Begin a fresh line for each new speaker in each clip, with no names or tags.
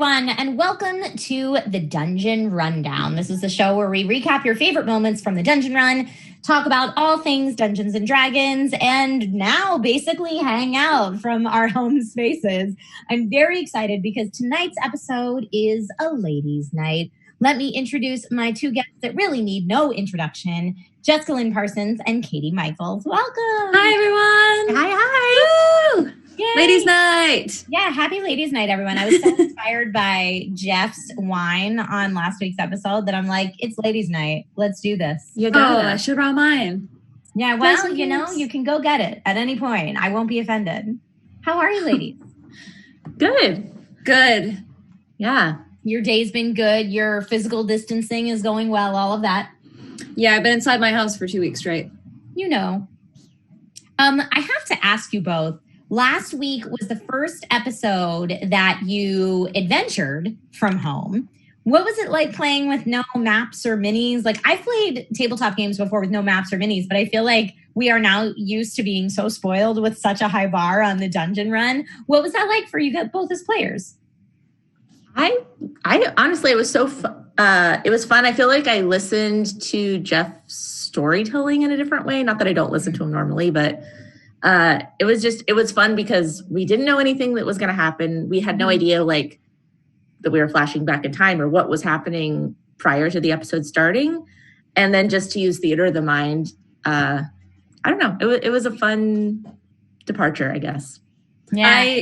everyone, and welcome to the Dungeon Rundown. This is the show where we recap your favorite moments from the Dungeon Run, talk about all things Dungeons and Dragons, and now basically hang out from our home spaces. I'm very excited because tonight's episode is a ladies' night. Let me introduce my two guests that really need no introduction, Jessica Lynn Parsons and Katie Michels. Welcome.
Hi, everyone.
Hi.
Woo! Ladies' night.
Yeah, happy ladies' night, everyone. I was so inspired by Jeff's wine on last week's episode that I'm like, it's ladies' night. Let's do this.
I should have brought mine.
Yeah, well, you know, you can go get it at any point. I won't be offended. How are you, ladies?
Good. Yeah.
Your day's been good. Your physical distancing is going well, all of that.
Yeah, I've been inside my house for 2 weeks straight.
You know. I have to ask you both. Last week was the first episode that you adventured from home. What was it like playing with no maps or minis? Like, I've played tabletop games before with no maps or minis, but I feel like we are now used to being so spoiled with such a high bar on the Dungeon Run. What was that like for you both as players?
I honestly, it was so it was fun. I feel like I listened to Jeff's storytelling in a different way. Not that I don't listen to him normally, but it was fun because we didn't know anything that was going to happen. We had no idea like that we were flashing back in time or what was happening prior to the episode starting. And then just to use theater of the mind, I don't know. It was a fun departure, I guess.
Yeah.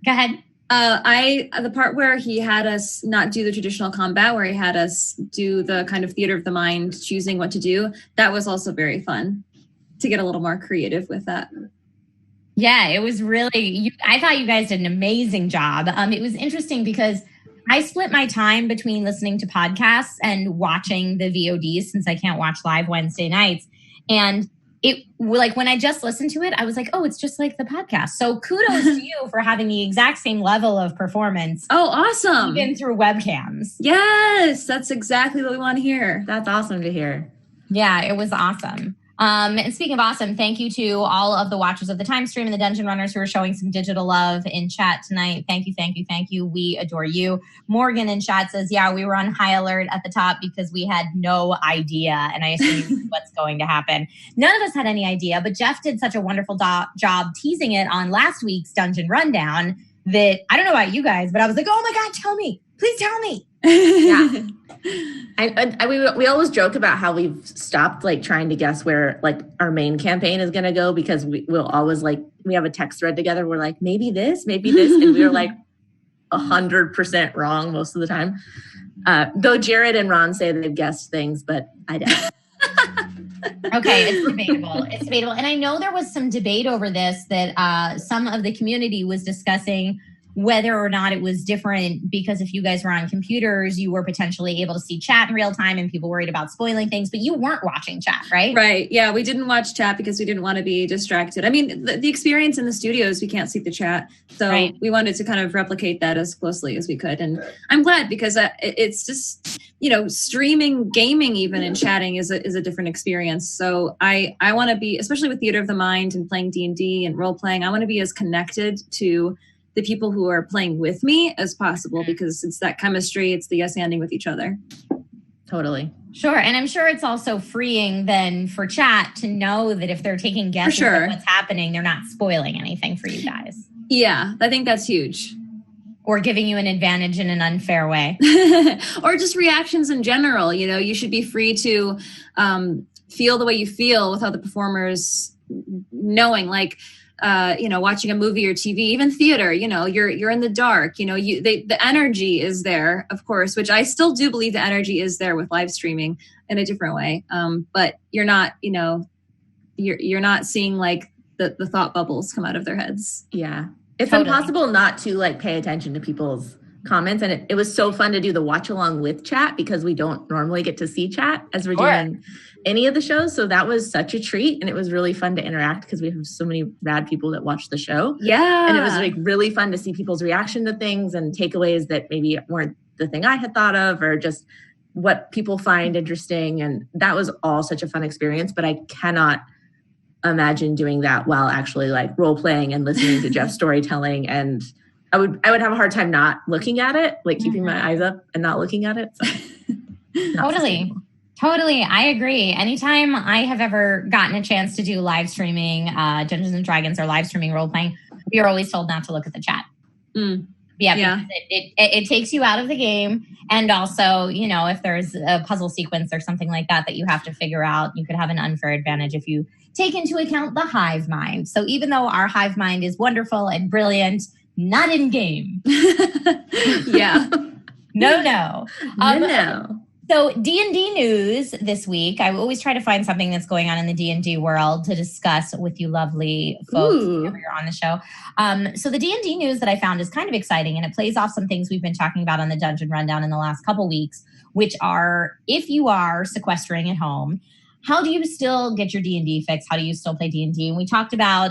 Go ahead.
The part where he had us not do the traditional combat, where he had us do the kind of theater of the mind, choosing what to do, that was also very fun to get a little more creative with that.
Yeah, it was really, I thought you guys did an amazing job. It was interesting because I split my time between listening to podcasts and watching the VODs since I can't watch live Wednesday nights. And it, like, when I just listened to it, I was like, oh, it's just like the podcast. So kudos to you for having the exact same level of performance.
Oh, awesome.
Even through webcams.
Yes, that's exactly what we want to hear.
That's awesome to hear.
Yeah, it was awesome. And speaking of awesome, thank you to all of the watchers of the time stream and the Dungeon Runners who are showing some digital love in chat tonight. Thank you, thank you, thank you. We adore you. Morgan in chat says, yeah, we were on high alert at the top because we had no idea. And I assume what's going to happen. None of us had any idea, but Jeff did such a wonderful job teasing it on last week's Dungeon Rundown that I don't know about you guys, but I was like, oh my God, tell me. Please tell me.
Yeah. We always joke about how we've stopped like trying to guess where like our main campaign is going to go because we'll always like, we have a text thread together. We're like, maybe this. And we were like 100% wrong most of the time. Though Jared and Ron say they've guessed things, but I don't.
Okay, it's debatable. It's debatable. And I know there was some debate over this that some of the community was discussing whether or not it was different because if you guys were on computers, you were potentially able to see chat in real time and people worried about spoiling things, but you weren't watching chat, right?
Right. Yeah, we didn't watch chat because we didn't want to be distracted. I mean, the experience in the studios, we can't see the chat. So we wanted to kind of replicate that as closely as we could. And I'm glad because it's just, you know, streaming gaming even and chatting is a different experience. So I want to be, especially with Theater of the Mind and playing D&D and role playing, I want to be as connected to the people who are playing with me as possible because it's that chemistry, it's the yes-anding with each other.
Totally.
Sure. And I'm sure it's also freeing then for chat to know that if they're taking guesses at what's happening, they're not spoiling anything for you guys.
Yeah, I think that's huge.
Or giving you an advantage in an unfair way.
Or just reactions in general. You know, you should be free to feel the way you feel with other performers knowing, like, you know, watching a movie or TV, even theater, you know, you're in the dark, you know, the energy is there, of course, which I still do believe the energy is there with live streaming in a different way. But you're not, you know, you're not seeing like the thought bubbles come out of their heads.
Yeah. It's impossible not to like pay attention to people's comments. And it was so fun to do the watch along with chat because we don't normally get to see chat as we're doing any of the shows. So that was such a treat. And it was really fun to interact because we have so many rad people that watch the show.
Yeah.
And it was like really fun to see people's reaction to things and takeaways that maybe weren't the thing I had thought of or just what people find interesting. And that was all such a fun experience. But I cannot imagine doing that while actually like role playing and listening to Jeff's storytelling and I would have a hard time not looking at it, like keeping my eyes up and not looking at it. So,
Totally. I agree. Anytime I have ever gotten a chance to do live streaming Dungeons and Dragons or live streaming role playing, we are always told not to look at the chat. Yeah, because it takes you out of the game. And also, you know, if there's a puzzle sequence or something like that you have to figure out, you could have an unfair advantage if you take into account the hive mind. So even though our hive mind is wonderful and brilliant, not in game.
Yeah.
No.
No.
So D&D news this week. I always try to find something that's going on in the D&D world to discuss with you lovely folks whenever you're on the show. So the D&D news that I found is kind of exciting, and it plays off some things we've been talking about on the Dungeon Rundown in the last couple weeks, which are if you are sequestering at home, how do you still get your D&D fix? How do you still play D&D? And we talked about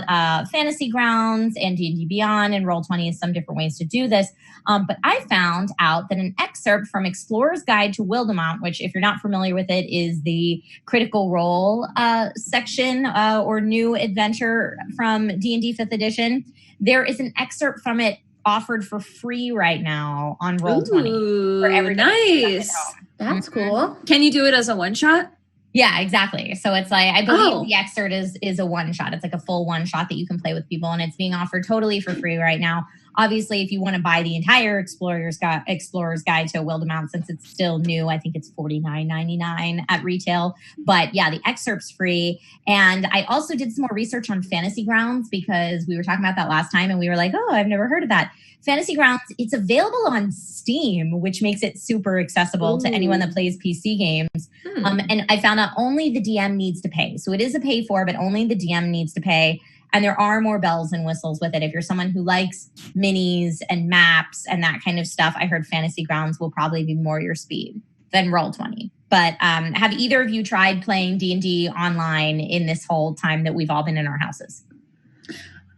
Fantasy Grounds and D&D Beyond and Roll20 is some different ways to do this. But I found out that an excerpt from Explorer's Guide to Wildemount, which if you're not familiar with it, is the Critical Role section or new adventure from D&D 5th edition. There is an excerpt from it offered for free right now on Roll20. For everybody.
Nice.
That's cool.
Can you do it as a one-shot?
Yeah, exactly. So it's like, I believe the excerpt is a one shot. It's like a full one shot that you can play with people, and it's being offered totally for free right now. Obviously, if you want to buy the entire Explorer's Guide to Wildemount, since it's still new, I think it's $49.99 at retail. But yeah, the excerpt's free. And I also did some more research on Fantasy Grounds because we were talking about that last time, and we were like, oh, I've never heard of that. Fantasy Grounds, it's available on Steam, which makes it super accessible to anyone that plays PC games. And I found out only the DM needs to pay. So it is a pay for, but only the DM needs to pay. And there are more bells and whistles with it. If you're someone who likes minis and maps and that kind of stuff, I heard Fantasy Grounds will probably be more your speed than Roll20. But have either of you tried playing D&D online in this whole time that we've all been in our houses?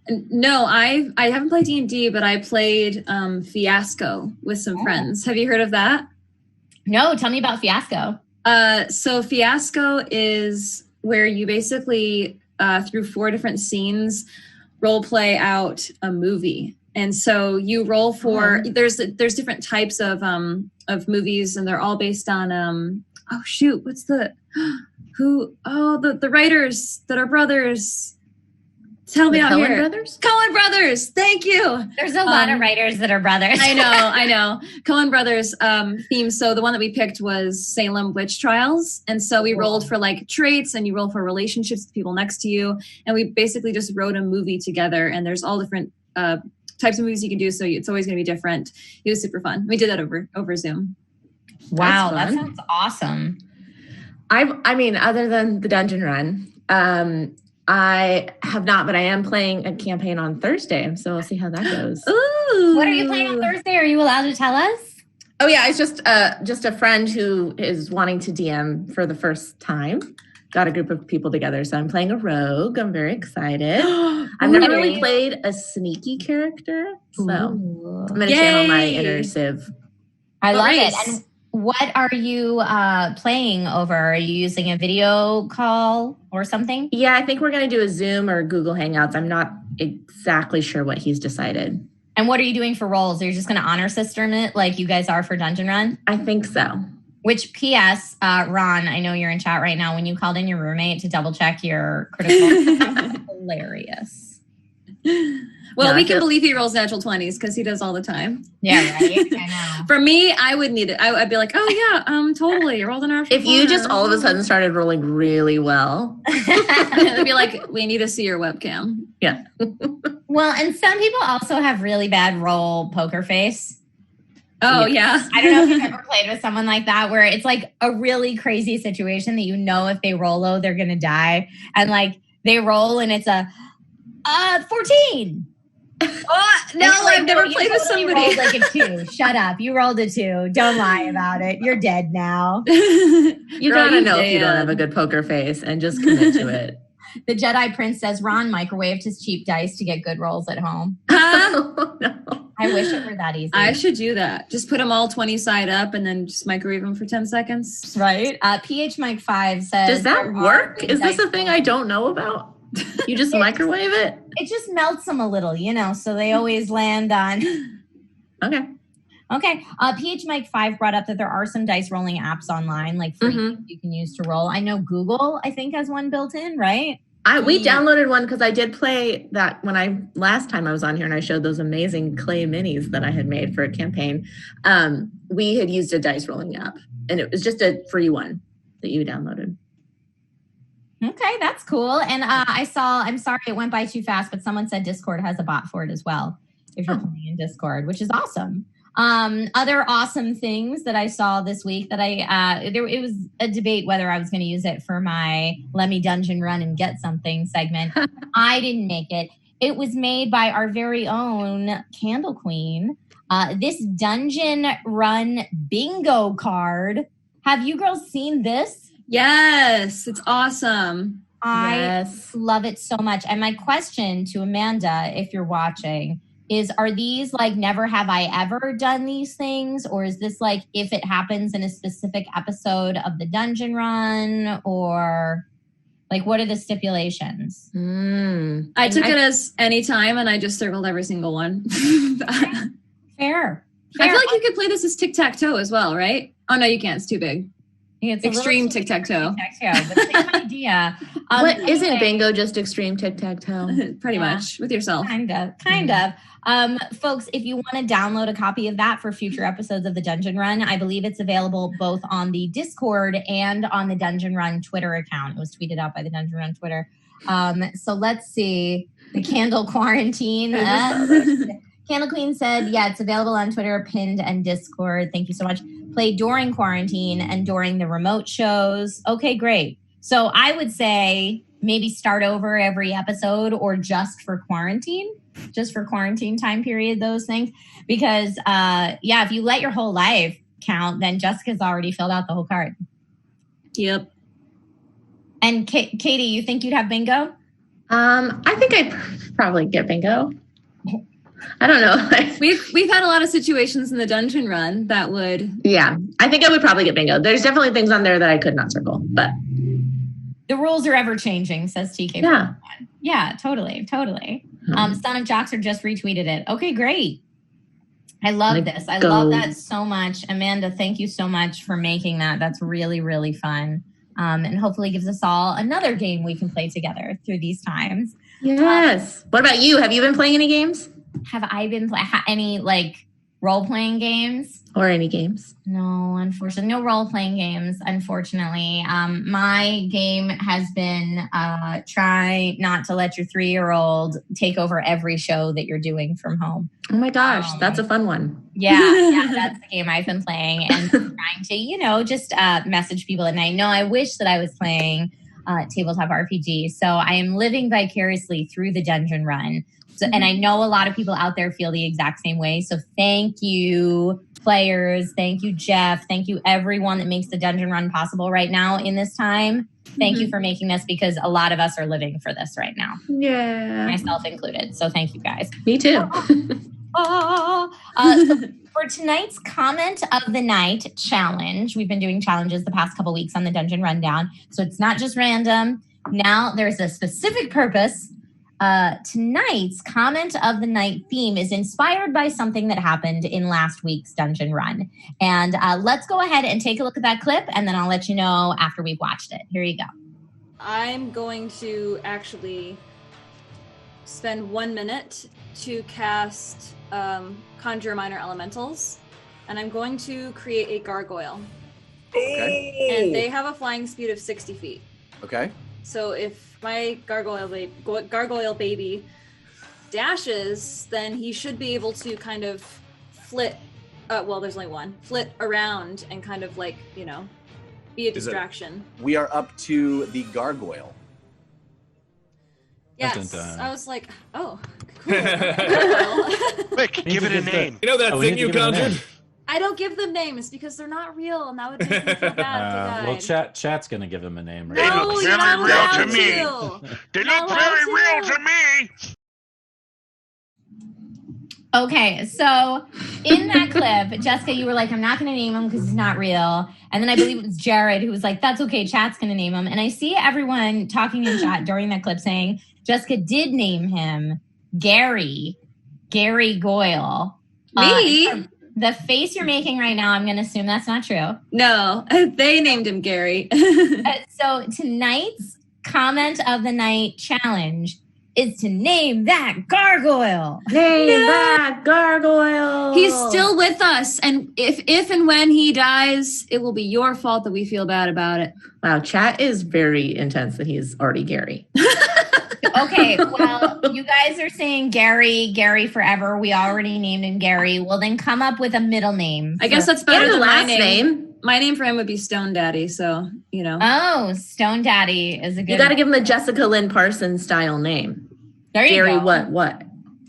No, I haven't played D&D, but I played Fiasco with some friends. Have you heard of that?
No, tell me about Fiasco.
So Fiasco is where you basically, through 4 different scenes, role play out a movie. And so you roll for, there's different types of movies, and they're all based on, the writers that are brothers. Tell me out here. Coen Brothers. Thank you.
There's a lot of writers that are brothers.
I know. Coen Brothers theme. So the one that we picked was Salem Witch Trials. And so we rolled for like traits, and you roll for relationships with people next to you. And we basically just wrote a movie together, and there's all different types of movies you can do. So it's always going to be different. It was super fun. We did that over Zoom.
Wow. That sounds awesome.
I mean, other than the Dungeon Run, I have not, but I am playing a campaign on Thursday, so we'll see how that goes.
Ooh. What are you playing on Thursday? Are you allowed to tell us?
Oh yeah, it's just a friend who is wanting to DM for the first time. Got a group of people together, so I'm playing a rogue. I'm very excited. I've never really played a sneaky character, so I'm going to channel my inner Civ.
I love it. And what are you playing over? Are you using a video call or something?
Yeah, I think we're going to do a Zoom or Google Hangouts. I'm not exactly sure what he's decided.
And what are you doing for roles? Are you just going to honor system it like you guys are for Dungeon Run?
I think so.
Which P.S., Ron, I know you're in chat right now. When you called in your roommate to double check your critical, hilarious.
Well, we can believe he rolls natural 20s because he does all the time.
Yeah, right? I know.
For me, I would need it. I'd be like, oh, yeah, totally. You rolled an natural 20.
If you just all of a sudden started rolling really well.
It'd be like, we need to see your webcam.
Yeah.
Well, and some people also have really bad roll poker face.
Oh, yeah.
I don't know if you've ever played with someone like that where it's like a really crazy situation that you know if they roll low, they're going to die. And like they roll and it's a 14.
No, I've never played with somebody.
You rolled like a 2. Shut up. You rolled a 2. Don't lie about it. You're dead now.
You gotta know if you don't have a good poker face and just commit to it.
The Jedi Prince says Ron microwaved his cheap dice to get good rolls at home.
Oh, no.
I wish it were that easy.
I should do that. Just put them all 20 side up and then just microwave them for 10 seconds.
Right. PH Mike 5 says...
Does that work? Is this a thing I don't know about? You just microwave it?
It just melts them a little, so they always land on...
Okay.
Okay. PH Mike 5 brought up that there are some dice rolling apps online, like free you can use to roll. I know Google, I think, has one built in, right?
We downloaded one because I did play that when last time I was on here and I showed those amazing clay minis that I had made for a campaign. We had used a dice rolling app, and it was just a free one that you downloaded.
Okay, that's cool. And I'm sorry it went by too fast, but someone said Discord has a bot for it as well, if you're playing in Discord, which is awesome. Other awesome things that I saw this week that it was a debate whether I was going to use it for my Let Me Dungeon Run and Get Something segment. I didn't make it. It was made by our very own Candle Queen. This Dungeon Run bingo card. Have you girls seen this?
Yes, it's awesome.
I love it so much. And my question to Amanda, if you're watching, is are these like never have I ever done these things? Or is this like if it happens in a specific episode of the Dungeon Run? Or like what are the stipulations?
I took it as any time and I just circled every single one.
Fair.
I feel like you could play this as tic-tac-toe as well, right? Oh no, you can't. It's too big.
It's
extreme tic-tac-toe.
But same idea.
Isn't bingo just extreme tic-tac-toe?
Pretty much with yourself.
Kind of. Folks, if you want to download a copy of that for future episodes of the Dungeon Run, I believe it's available both on the Discord and on the Dungeon Run Twitter account. It was tweeted out by the Dungeon Run Twitter. So let's see. The Candle Quarantine. Candle Queen said, yeah, it's available on Twitter, pinned, and Discord. Thank you so much. Play during quarantine and during the remote shows. Okay, great. So I would say maybe start over every episode or just for quarantine time period, those things. Because, if you let your whole life count, then Jessica's already filled out the whole card.
Yep.
And Katie, you think you'd have bingo?
I think I'd probably get bingo. I don't know.
We've had a lot of situations in the Dungeon Run that would...
Yeah, I think I would probably get bingo. There's definitely things on there that I could not circle, but...
The rules are ever changing, says TK.
Yeah.
Yeah, totally. Son of Joxer just retweeted it. Okay, great. I love this. I love that so much. Amanda, thank you so much for making that. That's really, really fun. And hopefully gives us all another game we can play together through these times.
Yes. What about you? Have you been playing any games?
Have I been any like role-playing games?
Or any games?
No, unfortunately. No role-playing games, unfortunately. My game has been try not to let your 3-year-old take over every show that you're doing from home.
Oh my gosh, that's a fun one.
Yeah, that's the game I've been playing and trying to, just message people at night. No, I wish that I was playing tabletop RPG. So I am living vicariously through the Dungeon Run. So, and I know a lot of people out there feel the exact same way. So thank you, players. Thank you, Jeff. Thank you, everyone that makes the Dungeon Run possible right now in this time. Thank you for making this because a lot of us are living for this right now.
Yeah.
Myself included. So thank you guys.
Me too.
So for tonight's comment of the night challenge, we've been doing challenges the past couple weeks on the Dungeon Rundown. So it's not just random. Now there's a specific purpose. Tonight's comment of the night theme is inspired by something that happened in last week's Dungeon Run. And let's go ahead and take a look at that clip, and then I'll let you know after we've watched it. Here you go.
I'm going to actually spend 1 minute to cast Conjure Minor Elementals, and I'm going to create a gargoyle.
Okay.
And they have a flying speed of 60 feet.
Okay.
So if my gargoyle baby dashes, then he should be able to kind of flit. There's only one. Flit around and kind of like, be a distraction.
We are up to the gargoyle.
Yes.
Dun, dun, dun.
I was like, oh, cool.
Quick, give it a name.
You know that thing you conjured?
I don't give them names because they're not real, and that would make me feel bad if they died.
Well, chat's gonna give him a name. Right?
They
No,
look
you're
very
not
real
allowed
to me.
to.
They
You're
look
not
very
allowed
real
to.
to me.
Okay, so in that clip, Jessica, you were like, I'm not going to name him because he's not real. And then I believe it was Jared who was like, that's okay, chat's going to name him. And I see everyone talking in chat during that clip saying Jessica did name him Gary Goyle.
Me?
The face you're making right now, I'm going to assume that's not true.
No, they named him Gary.
So tonight's comment of the night challenge is to name that gargoyle.
Name that gargoyle.
He's still with us. And if and when he dies, it will be your fault that we feel bad about it.
Wow, chat is very intense that he's already Gary.
Okay, well, you guys are saying Gary forever. We already named him Gary. Well, then come up with a middle name.
I guess that's better than
last
my name. My name for him would be Stone Daddy, so, you know.
Oh, Stone Daddy is a good
You got to give him a Jessica Lynn Parsons style name.
There you
Gary
go.
what?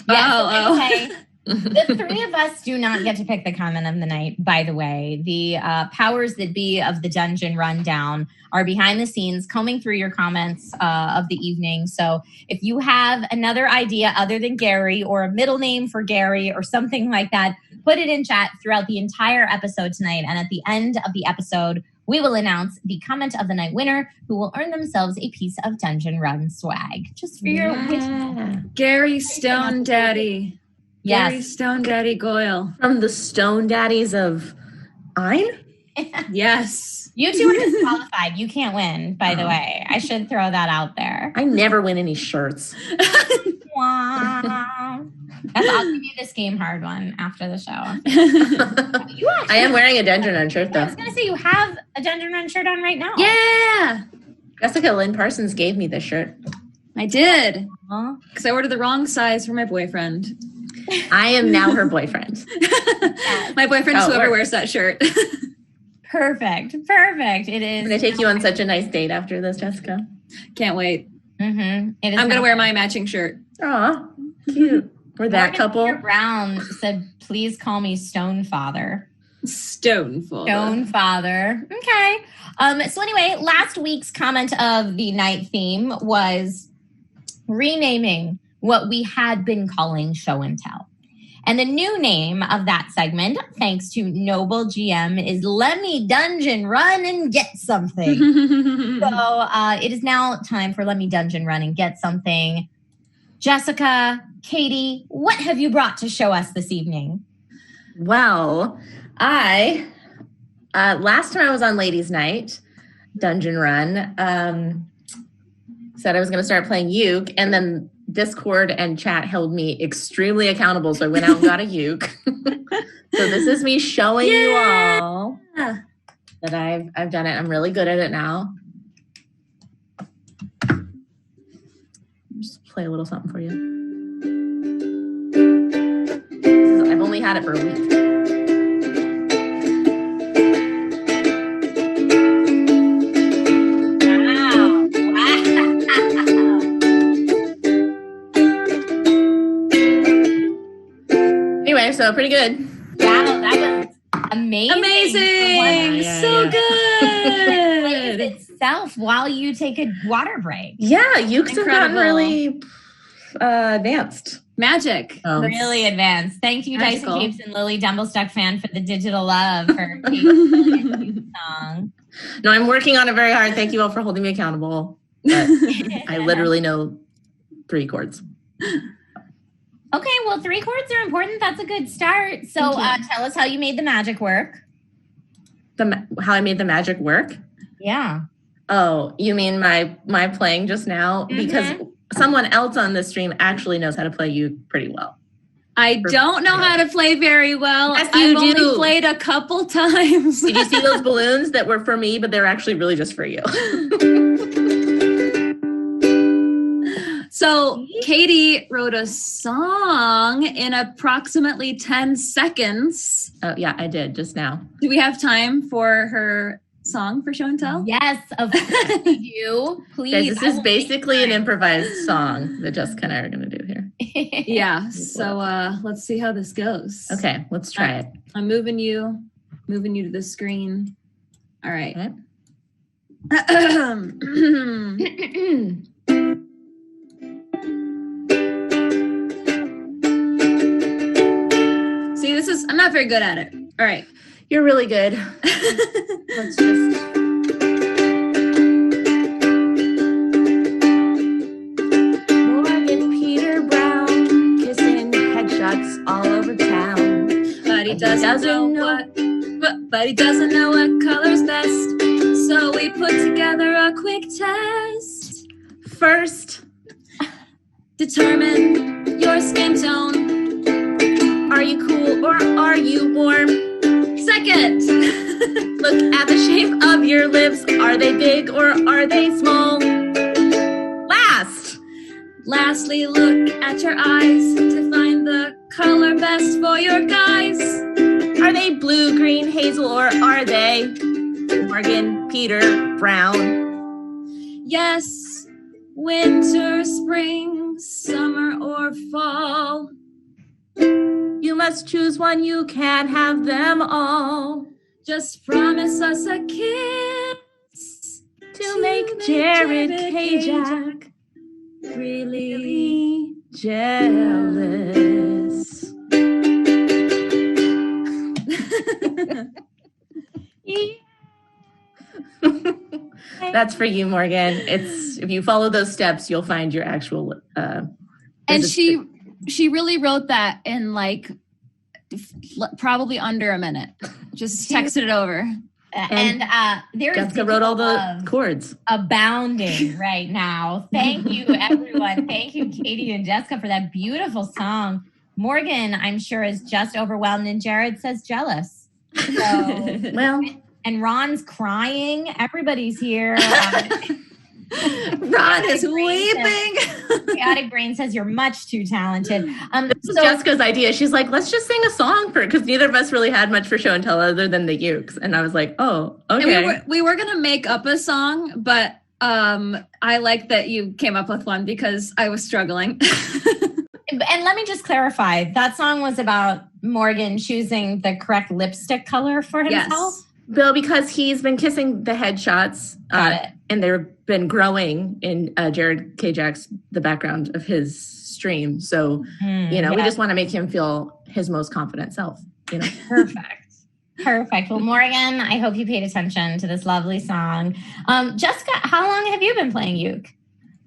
Yes, okay. The three of us do not get to pick the comment of the night, by the way. The powers that be of the Dungeon Rundown are behind the scenes combing through your comments of the evening. So if you have another idea other than Gary or a middle name for Gary or something like that, put it in chat throughout the entire episode tonight. And at the end of the episode, we will announce the comment of the night winner who will earn themselves a piece of Dungeon Run swag. Just for your
Gary Stone Daddy.
Yes.
Gary Stone Daddy Goyle.
From the Stone Daddies of Ein?
Yes.
You two are disqualified. You can't win, by the way. I should throw that out there.
I never win any shirts.
Wow. I'll give you this game hard one after the show.
I am wearing a Dungeon Run shirt,
I
though.
was going to say, you have a Dungeon Run shirt on right now.
Yeah.
Jessica Lynn Parsons gave me this shirt.
I did.
Aw.
Because I ordered the wrong size for my boyfriend.
I am now her boyfriend.
My boyfriend is
Oh,
whoever
work.
wears that shirt.
Perfect. It is.
I'm going to take you on such a nice date after this, Jessica.
Can't wait.
Mm-hmm.
I'm going to wear my matching shirt.
Aw, cute. We're that couple.
Brown said, please call me Stone Father.
Stone Father.
Stone Father. Okay. So anyway, last week's comment of the night theme was renaming what we had been calling show and tell. And the new name of that segment, thanks to Noble GM, is Let Me Dungeon Run and Get Something. So it is now time for Let Me Dungeon Run and Get Something. Jessica, Katie, what have you brought to show us this evening?
Well, I last time I was on Ladies' Night, Dungeon Run, said I was going to start playing uke, and then Discord and chat held me extremely accountable, so I went out and got a uke. So this is me showing you all that I've done it. I'm really good at it now. Just play a little something for you. I've only had it for a week. Anyway, so pretty good.
Wow, that was amazing.
Amazing. So good.
Plays itself while you take a water break.
Yeah, ukes have gotten
Incredible.
really advanced.
Magic.
Oh.
Really advanced. Thank you,
Magical.
Dyson Capes and Lily Dumblestuck fan, for the digital love for Kate's song.
No, I'm working on it very hard. Thank you all for holding me accountable. But I literally know 3 chords.
Okay, well, 3 chords are important. That's a good start. So tell us how you made the magic work.
How I made the magic work?
Yeah.
Oh, you mean my playing just now?
Mm-hmm.
Because someone else on this stream actually knows how to play uke pretty well.
I don't know how to play very well.
Yes, you
I've
do.
only played a couple times.
Did you see those balloons that were for me, but they're actually really just for you?
So Katie wrote a song in approximately 10 seconds.
Oh, yeah, I did just now.
Do we have time for her song for show and tell?
Yes, of course we do. Please.
Guys, this is basically an improvised song that Jessica and I are going to do here.
Yeah. So let's see how this goes.
Okay, let's try it.
I'm moving you to the screen. All right.
Okay.
See, I'm not very good at it. All right.
You're really good. Let's just... Morgan Peter Brown kissing headshots all over town.
doesn't know but he doesn't know what color's best. So we put together a quick test.
First,
determine your skin tone.
Are you cool or are you warm?
Second,
look at the shape of your lips. Are they big or are they small?
Lastly, look at your eyes to find the color best for your guys.
Are they blue, green, hazel, or are they Morgan, Peter, brown?
Yes, winter, spring, summer, or fall.
You must choose one, you can't have them all.
Just promise us a kiss
to make Jared K-Jack
really
jealous. That's for you, Morgan. It's if you follow those steps, you'll find your actual.
And she really wrote that in like probably under a minute. Just texted it over.
And there's
Jessica wrote all the chords.
Abounding right now. Thank you, everyone. Thank you, Katie and Jessica, for that beautiful song. Morgan, I'm sure, is just overwhelmed, and Jared says jealous. So,
well,
and Ron's crying. Everybody's here.
Ron is weeping.
Chaotic Brain says you're much too talented.
This is Jessica's idea. She's like, let's just sing a song for it, because neither of us really had much for show and tell other than the ukes. And I was like, oh, okay.
And we were gonna make up a song, but I like that you came up with one because I was struggling.
And let me just clarify, that song was about Morgan choosing the correct lipstick color for himself.
Yes.
Bill, because he's been kissing the headshots, and they've been growing in Jared K-Jack's, the background of his stream. So, we just want to make him feel his most confident self.
Perfect. Well, Morgan, I hope you paid attention to this lovely song. Jessica, how long have you been playing uke?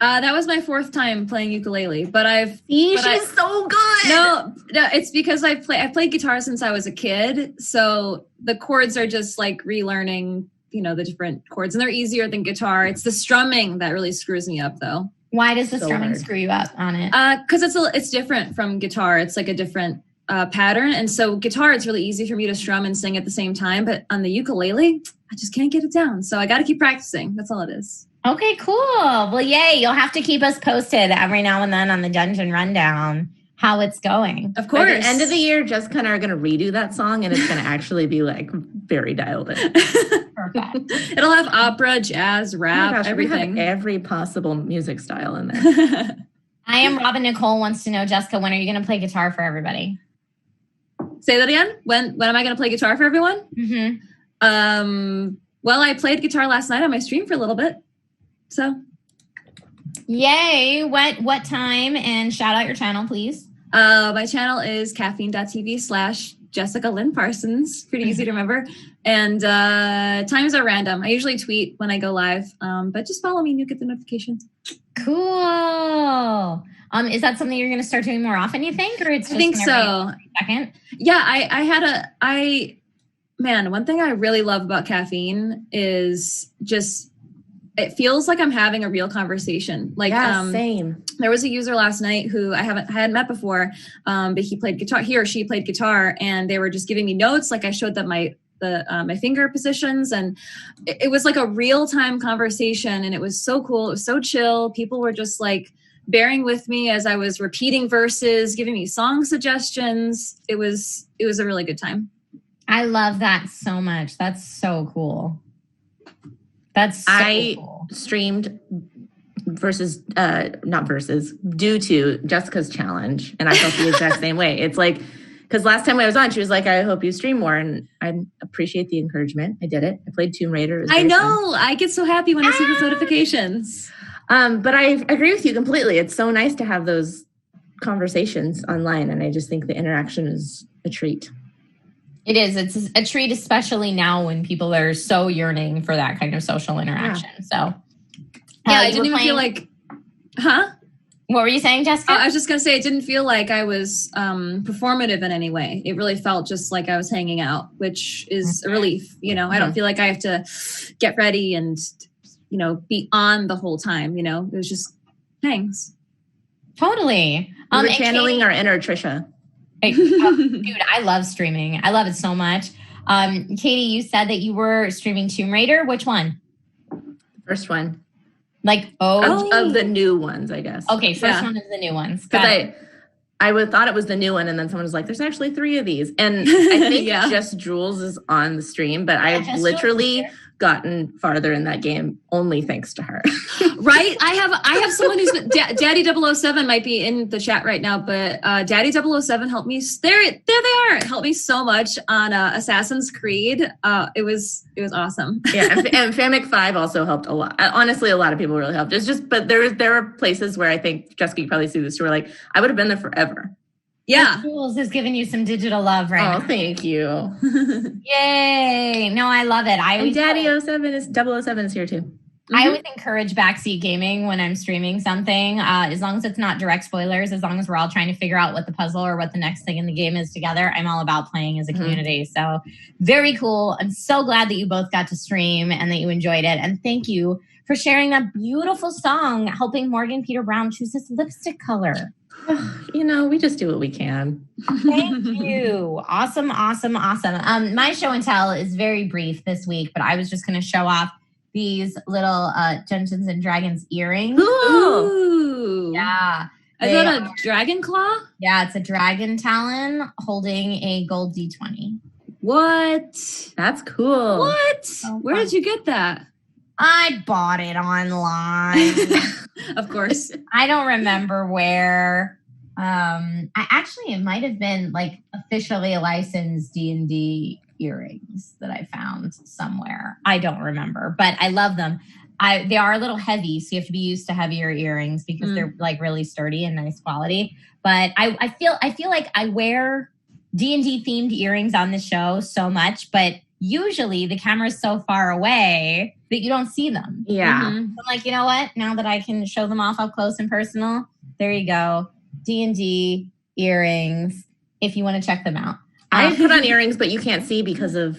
That was my 4th time playing ukulele, but
she's so good.
No, it's because I played guitar since I was a kid, so the chords are just like relearning, the different chords, and they're easier than guitar. It's the strumming that really screws me up, though.
Why does the strumming screw you up on it?
Because it's different from guitar. It's like a different pattern, and so guitar, it's really easy for me to strum and sing at the same time, but on the ukulele, I just can't get it down. So I got to keep practicing. That's all it is.
Okay, cool. Well, yay. You'll have to keep us posted every now and then on the Dungeon Rundown how it's going.
Of course.
By the end of the year, Jessica and I are going to redo that song, and it's going to actually be like very dialed in.
Perfect.
It'll have opera, jazz, rap, everything.
We have every possible music style in there.
I am Robin Nicole wants to know, Jessica, when are you going to play guitar for everybody?
Say that again? When am I going to play guitar for everyone?
Mm-hmm.
Well, I played guitar last night on my stream for a little bit. So,
yay. What time? And shout out your channel, please.
My channel is caffeine.tv/Jessica Lynn Parsons. Pretty easy to remember. And times are random. I usually tweet when I go live, but just follow me and you'll get the notification.
Cool. Is that something you're going to start doing more often, you think? Or it's just
I think so.
Second?
Yeah, one thing I really love about Caffeine is just, it feels like I'm having a real conversation. Like,
same.
There was a user last night who I hadn't met before, but he or she played guitar, and they were just giving me notes. Like I showed them my finger positions, and it was like a real time conversation, and it was so cool. It was so chill. People were just like bearing with me as I was repeating verses, giving me song suggestions. It was a really good time.
I love that so much. That's so cool.
I streamed due to Jessica's challenge, and I felt the exact same way. It's like, because last time I was on, she was like, I hope you stream more, and I appreciate the encouragement. I did it. I played Tomb Raider.
I know. Fun. I get so happy when I see those notifications.
But I agree with you completely. It's so nice to have those conversations online, and I just think the interaction is a treat.
It is. It's a treat, especially now when people are so yearning for that kind of social interaction. Yeah. So,
I didn't even feel like, huh?
What were you saying, Jessica?
I was just going to say, it didn't feel like I was performative in any way. It really felt just like I was hanging out, which is a relief. You know, I don't feel like I have to get ready and, you know, be on the whole time. You know, it was just hangs.
Totally.
We're channeling our inner Trisha.
Dude, I love streaming. I love it so much. Katie, you said that you were streaming Tomb Raider. Which one?
First one.
Like,
of the new ones, I guess.
Okay, first one is the new ones.
Because I thought it was the new one, and then someone was like, there's actually 3 of these. And I think Just Jules is on the stream, but I've literally gotten farther in that game only thanks to her.
Right? I have someone who's Daddy 007 might be in the chat right now, but Daddy 007 helped me. There they are. It helped me so much on Assassin's Creed. It was awesome.
Yeah, and Famic 5 also helped a lot. Honestly, a lot of people really helped. It's just, but there are places where I think Jessica, you probably see this too, where like I would have been there forever.
Yeah.
Jules is giving you some digital love right now.
Oh, thank you.
Yay. No, I love it.
And Daddy 007 is here too.
I always encourage backseat gaming when I'm streaming something, as long as it's not direct spoilers, as long as we're all trying to figure out what the puzzle or what the next thing in the game is together. I'm all about playing as a community. So very cool. I'm so glad that you both got to stream and that you enjoyed it. And thank you for sharing that beautiful song, helping Morgan Peter Brown choose his lipstick color.
You know, we just do what we can.
Thank you. Awesome. My show and tell is very brief this week, but I was just going to show off these little Dungeons and Dragons earrings.
Ooh.
Yeah.
Is that a dragon claw?
Yeah, it's a dragon talon holding a gold D20.
What?
That's cool.
What?
So
Where did you get that?
I bought it online.
Of course.
I don't remember where. It might have been like officially a licensed D&D earrings that I found somewhere. I don't remember, but I love them. They are a little heavy, so you have to be used to heavier earrings because they're like really sturdy and nice quality. But I feel like I wear D&D themed earrings on the show so much, but usually the camera's so far away that you don't see them.
Yeah.
So I'm like, you know what? Now that I can show them off up close and personal, there you go. D&D earrings, if you want to check them out.
I put on earrings, but you can't see because of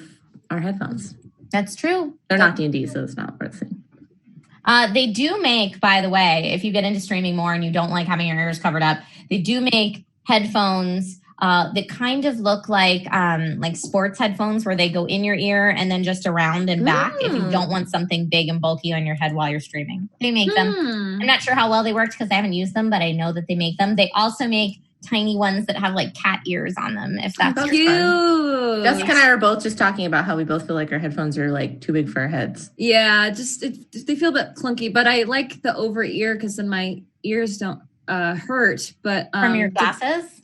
our headphones.
That's true.
They're not D&D, so it's not worth seeing.
They do make, by the way, if you get into streaming more and you don't like having your ears covered up, they do make headphones that kind of look like sports headphones where they go in your ear and then just around and back if you don't want something big and bulky on your head while you're streaming. They make them. I'm not sure how well they worked because I haven't used them, but I know that they make them. They also make tiny ones that have like cat ears on them, if that's
cute.
Fun. Jessica and I are both just talking about how we both feel like our headphones are like too big for our heads.
Yeah, they feel a bit clunky, but I like the over ear because then my ears don't hurt. But
from your glasses?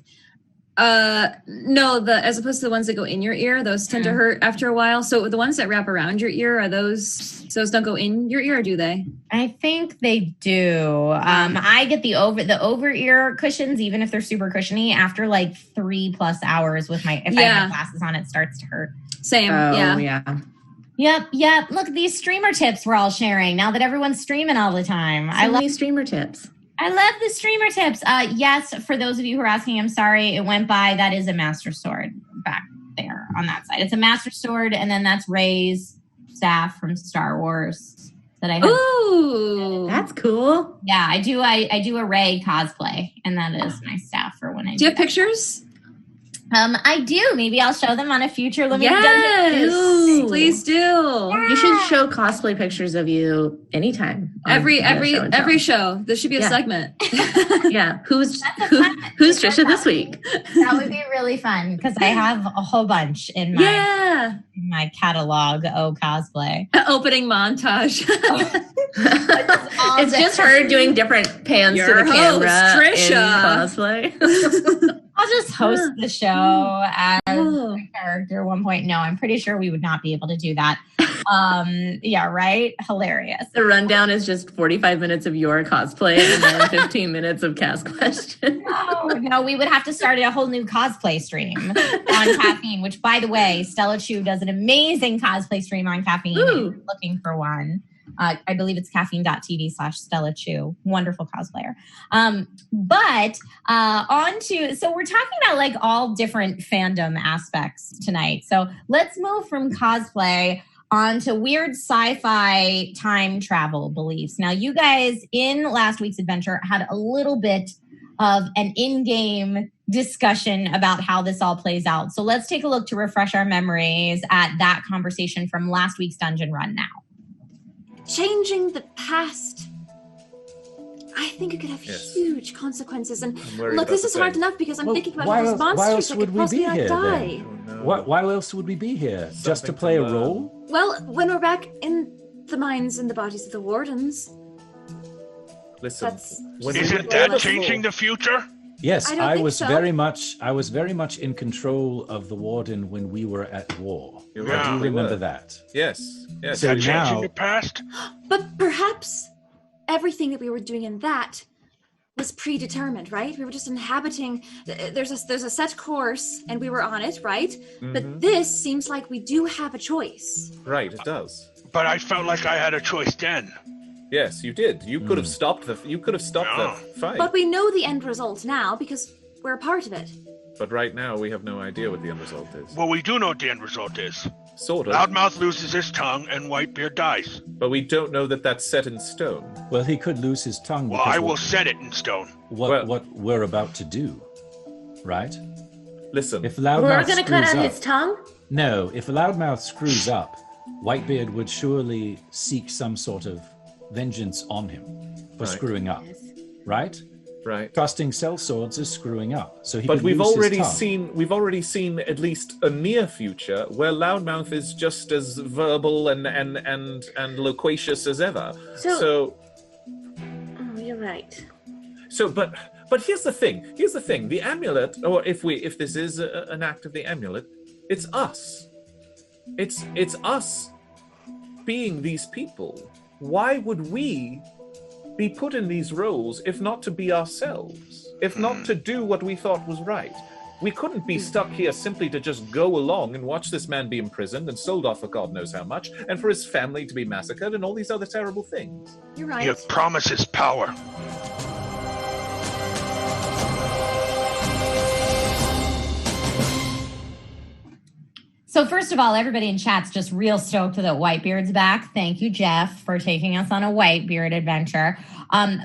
No, as opposed to the ones that go in your ear, those tend to hurt after a while. So the ones that wrap around your ear, are those don't go in your ear, or do they?
I think they do. I get the over ear cushions, even if they're super cushiony, after like 3+ hours with if I have my glasses on, it starts to hurt.
Same. Yeah.
Yep. Look, these streamer tips we're all sharing now that everyone's streaming all the time. I love
these streamer tips.
I love the streamer tips. Yes, for those of you who are asking, I'm sorry, it went by. That is a Master Sword back there on that side. It's a Master Sword, and then that's Rey's staff from Star Wars that I have.
Ooh,
that's cool.
Yeah, I do a Rey cosplay, and that is my staff for when I do
you have pictures?
I do. Maybe I'll show them on a future limited
Dungeon. Please do.
Yeah. You should show cosplay pictures of you anytime.
Every show. This should be a segment.
Yeah. Who's Trisha this week?
That would be really fun because I have a whole bunch in my catalog. Cosplay
opening montage.
It's just her doing different pans to the camera.
Trisha.
In cosplay.
I'll just host the show as a character 1.0. No, I'm pretty sure we would not be able to do that. Yeah, right? Hilarious.
The rundown is just 45 minutes of your cosplay and then 15 minutes of cast questions.
No, we would have to start a whole new cosplay stream on Caffeine, which, by the way, Stella Chu does an amazing cosplay stream on Caffeine. If you're looking for one. I believe it's caffeine.tv/Stella Chu. Wonderful cosplayer. But on to, so we're talking about like all different fandom aspects tonight. So let's move from cosplay on to weird sci-fi time travel beliefs. Now, you guys in last week's adventure had a little bit of an in-game discussion about how this all plays out. So let's take a look to refresh our memories at that conversation from last week's dungeon run now.
Changing the past, I think it could have huge consequences. And look, this is hard enough because I'm thinking about those monsters that could possibly not die.
Why else would we be here? Just to play a role?
Well, when we're back in the minds and the bodies of the wardens.
Listen,
isn't that changing the future?
Yes, I was
so.
very much in control of the warden when we were at war.
You're
I
right,
do
we
remember
were.
that.
Yes.
So
Changing
now,
the past?
But perhaps everything that we were doing in that was predetermined, right? We were just inhabiting. There's a set course, and we were on it, right?
Mm-hmm.
But this seems like we do have a choice.
Right, it does.
But I felt like I had a choice then.
Yes, you did. You could have stopped the. You could have stopped the fight.
But we know the end result now because we're a part of it.
But right now, we have no idea what the end result is.
Well, we do know what the end result is.
Sort of.
Loudmouth loses his tongue and Whitebeard dies.
But we don't know that that's set in stone.
well, he could lose his tongue.
Well,
because
I will set it in stone.
what we're about to do, right?
Listen.
If Loudmouth
We're going to cut
screws
out
up,
his tongue?
No, if Loudmouth screws up, Whitebeard would surely seek some sort of vengeance on him for
Right.
screwing up, right?
Right.
Trusting sellswords is screwing up, so he.
But
could
we've
lose his
already
tongue.
seen at least a near future where Loudmouth is just as verbal and loquacious as ever.
Oh, you're right.
But here's the thing. The amulet, or if this is an act of the amulet, it's us. It's us being these people. Why would we be put in these roles if not to be ourselves? If not to do what we thought was right? We couldn't be stuck here simply to just go along and watch this man be imprisoned and sold off for God knows how much, and for his family to be massacred and all these other terrible things.
You're right.
Your promise is power.
So first of all, everybody in chat's just real stoked that Whitebeard's back. Thank you, Jeff, for taking us on a Whitebeard adventure.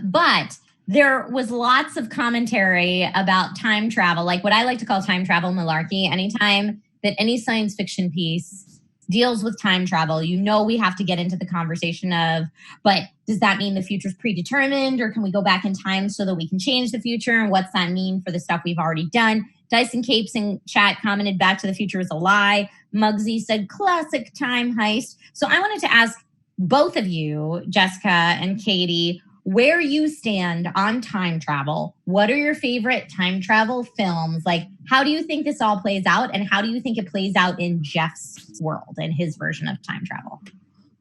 But there was lots of commentary about time travel, like what I like to call time travel malarkey. Anytime that any science fiction piece deals with time travel, you know we have to get into the conversation of, but does that mean the future's predetermined, or can we go back in time so that we can change the future? And what's that mean for the stuff we've already done? Dyson Capes in chat commented Back to the Future is a lie. Muggsy said classic time heist. So I wanted to ask both of you, Jessica and Katie, where you stand on time travel. What are your favorite time travel films? Like, how do you think this all plays out? And how do you think it plays out in Jeff's world and his version of time travel?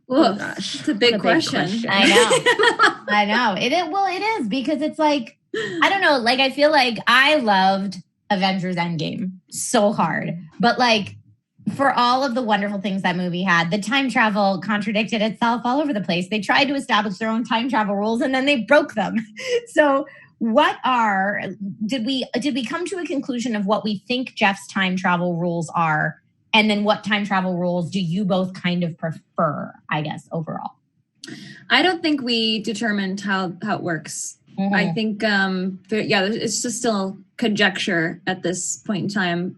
Oh, gosh. It's a big question.
I know. I know. It is because it's like, I don't know. Like, I feel like I loved Avengers Endgame so hard. But like, for all of the wonderful things that movie had, the time travel contradicted itself all over the place. They tried to establish their own time travel rules and then they broke them. So did we come to a conclusion of what we think Jeff's time travel rules are? And then what time travel rules do you both kind of prefer, I guess, overall?
I don't think we determined how it works. Mm-hmm. I think, it's just still conjecture at this point in time.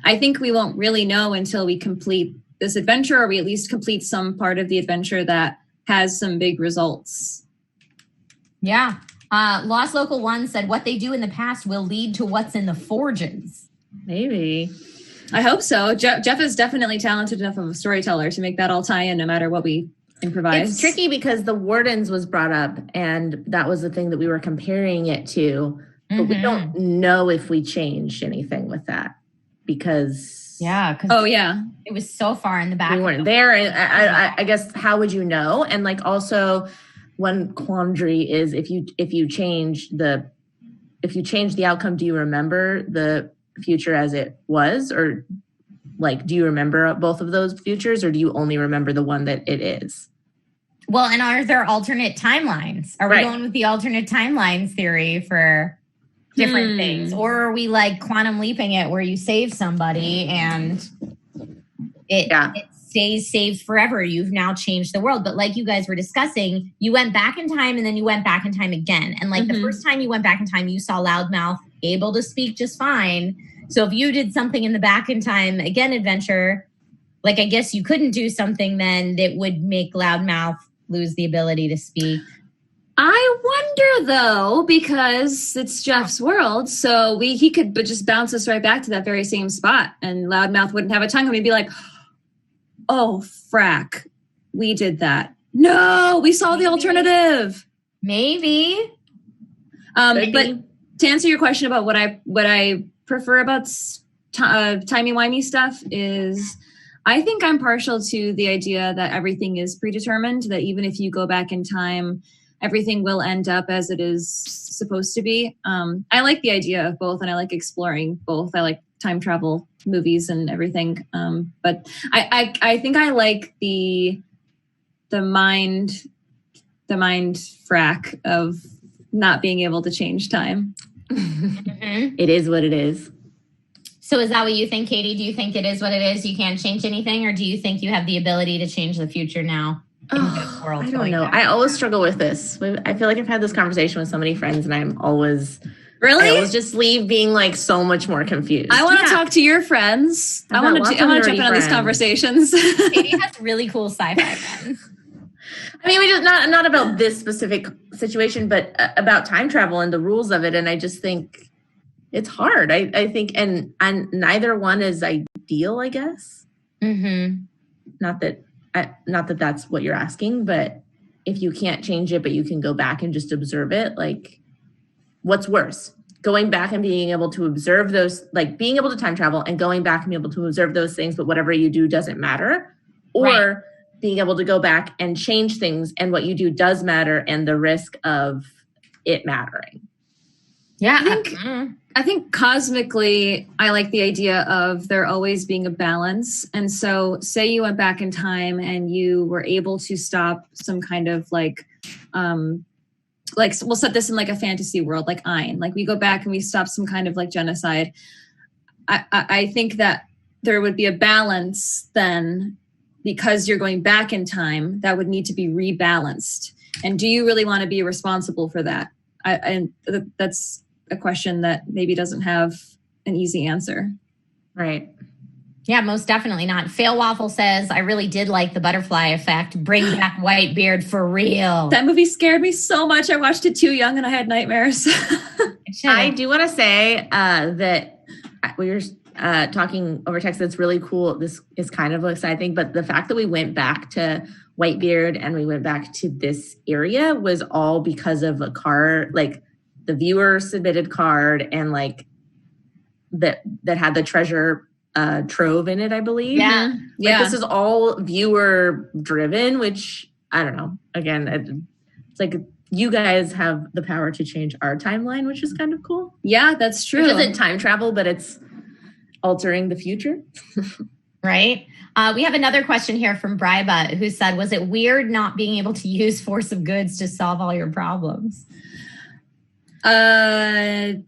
I think we won't really know until we complete this adventure, or we at least complete some part of the adventure that has some big results.
Yeah. Lost Local 1 said what they do in the past will lead to what's in the forges.
Maybe.
I hope so. Jeff is definitely talented enough of a storyteller to make that all tie in no matter what we improvise.
It's tricky because the Wardens was brought up, and that was the thing that we were comparing it to. But we don't know if we changed anything with that because...
Yeah. It was so far in the back.
We weren't there. And I guess, how would you know? And like also one quandary is if you change the outcome, do you remember the future as it was? Or like, do you remember both of those futures, or do you only remember the one that it is?
Well, and are there alternate timelines? Are we going with the alternate timelines theory for different things? Or are we like quantum leaping it where you save somebody and it stays saved forever? You've now changed the world. But like you guys were discussing, you went back in time and then you went back in time again. And like the first time you went back in time, you saw Loudmouth able to speak just fine. So if you did something in the back in time again adventure, like I guess you couldn't do something then that would make Loudmouth lose the ability to speak.
I wonder though, because it's Jeff's world, so he could just bounce us right back to that very same spot, and Loudmouth wouldn't have a tongue, and we'd be like, "Oh, frack, we did that. No, we saw the alternative."
Maybe.
But to answer your question about what I prefer about timey-wimey stuff is, I think I'm partial to the idea that everything is predetermined, that even if you go back in time, everything will end up as it is supposed to be. I like the idea of both, and I like exploring both. I like time travel movies and everything. But I think I like the mind frack of not being able to change time.
It is what it is.
So is that what you think, Katie? Do you think it is what it is? You can't change anything? Or do you think you have the ability to change the future now?
I don't know. I always struggle with this. I feel like I've had this conversation with so many friends, and I always just leave being like so much more confused.
I want to talk to your friends. I want to jump in on these conversations.
Katie has really cool sci-fi friends.
I mean, we just not about this specific situation, but about time travel and the rules of it. And I just think it's hard. I think, and neither one is ideal, I guess. Not that that's what you're asking, but if you can't change it, but you can go back and just observe it, like, what's worse? Going back and being able to observe those, like being able to time travel and going back and be able to observe those things, but whatever you do doesn't matter, or being able to go back and change things and what you do does matter, and the risk of it mattering.
Yeah.
I think cosmically, I like the idea of there always being a balance. And so say you went back in time and you were able to stop some kind of like we'll set this in like a fantasy world, like Ein. Like we go back and we stop some kind of like genocide. I think that there would be a balance then, because you're going back in time, that would need to be rebalanced. And do you really want to be responsible for that? And that's a question that maybe doesn't have an easy answer.
Right.
Yeah, most definitely not. Fail Waffle says, I really did like the butterfly effect. Bring back Whitebeard for real.
That movie scared me so much. I watched it too young and I had nightmares.
I do want to say that we were talking over text. That's really cool. This is kind of a side thing, but the fact that we went back to Whitebeard and we went back to this area was all because of a card, like the viewer submitted card, and like that had the treasure trove in it, I believe.
Yeah.
This is all viewer driven, which I don't know. Again, it's like you guys have the power to change our timeline, which is kind of cool.
Yeah, that's true.
It isn't time travel, but it's altering the future.
Right. We have another question here from Bryba, who said, was it weird not being able to use force of goods to solve all your problems?
No,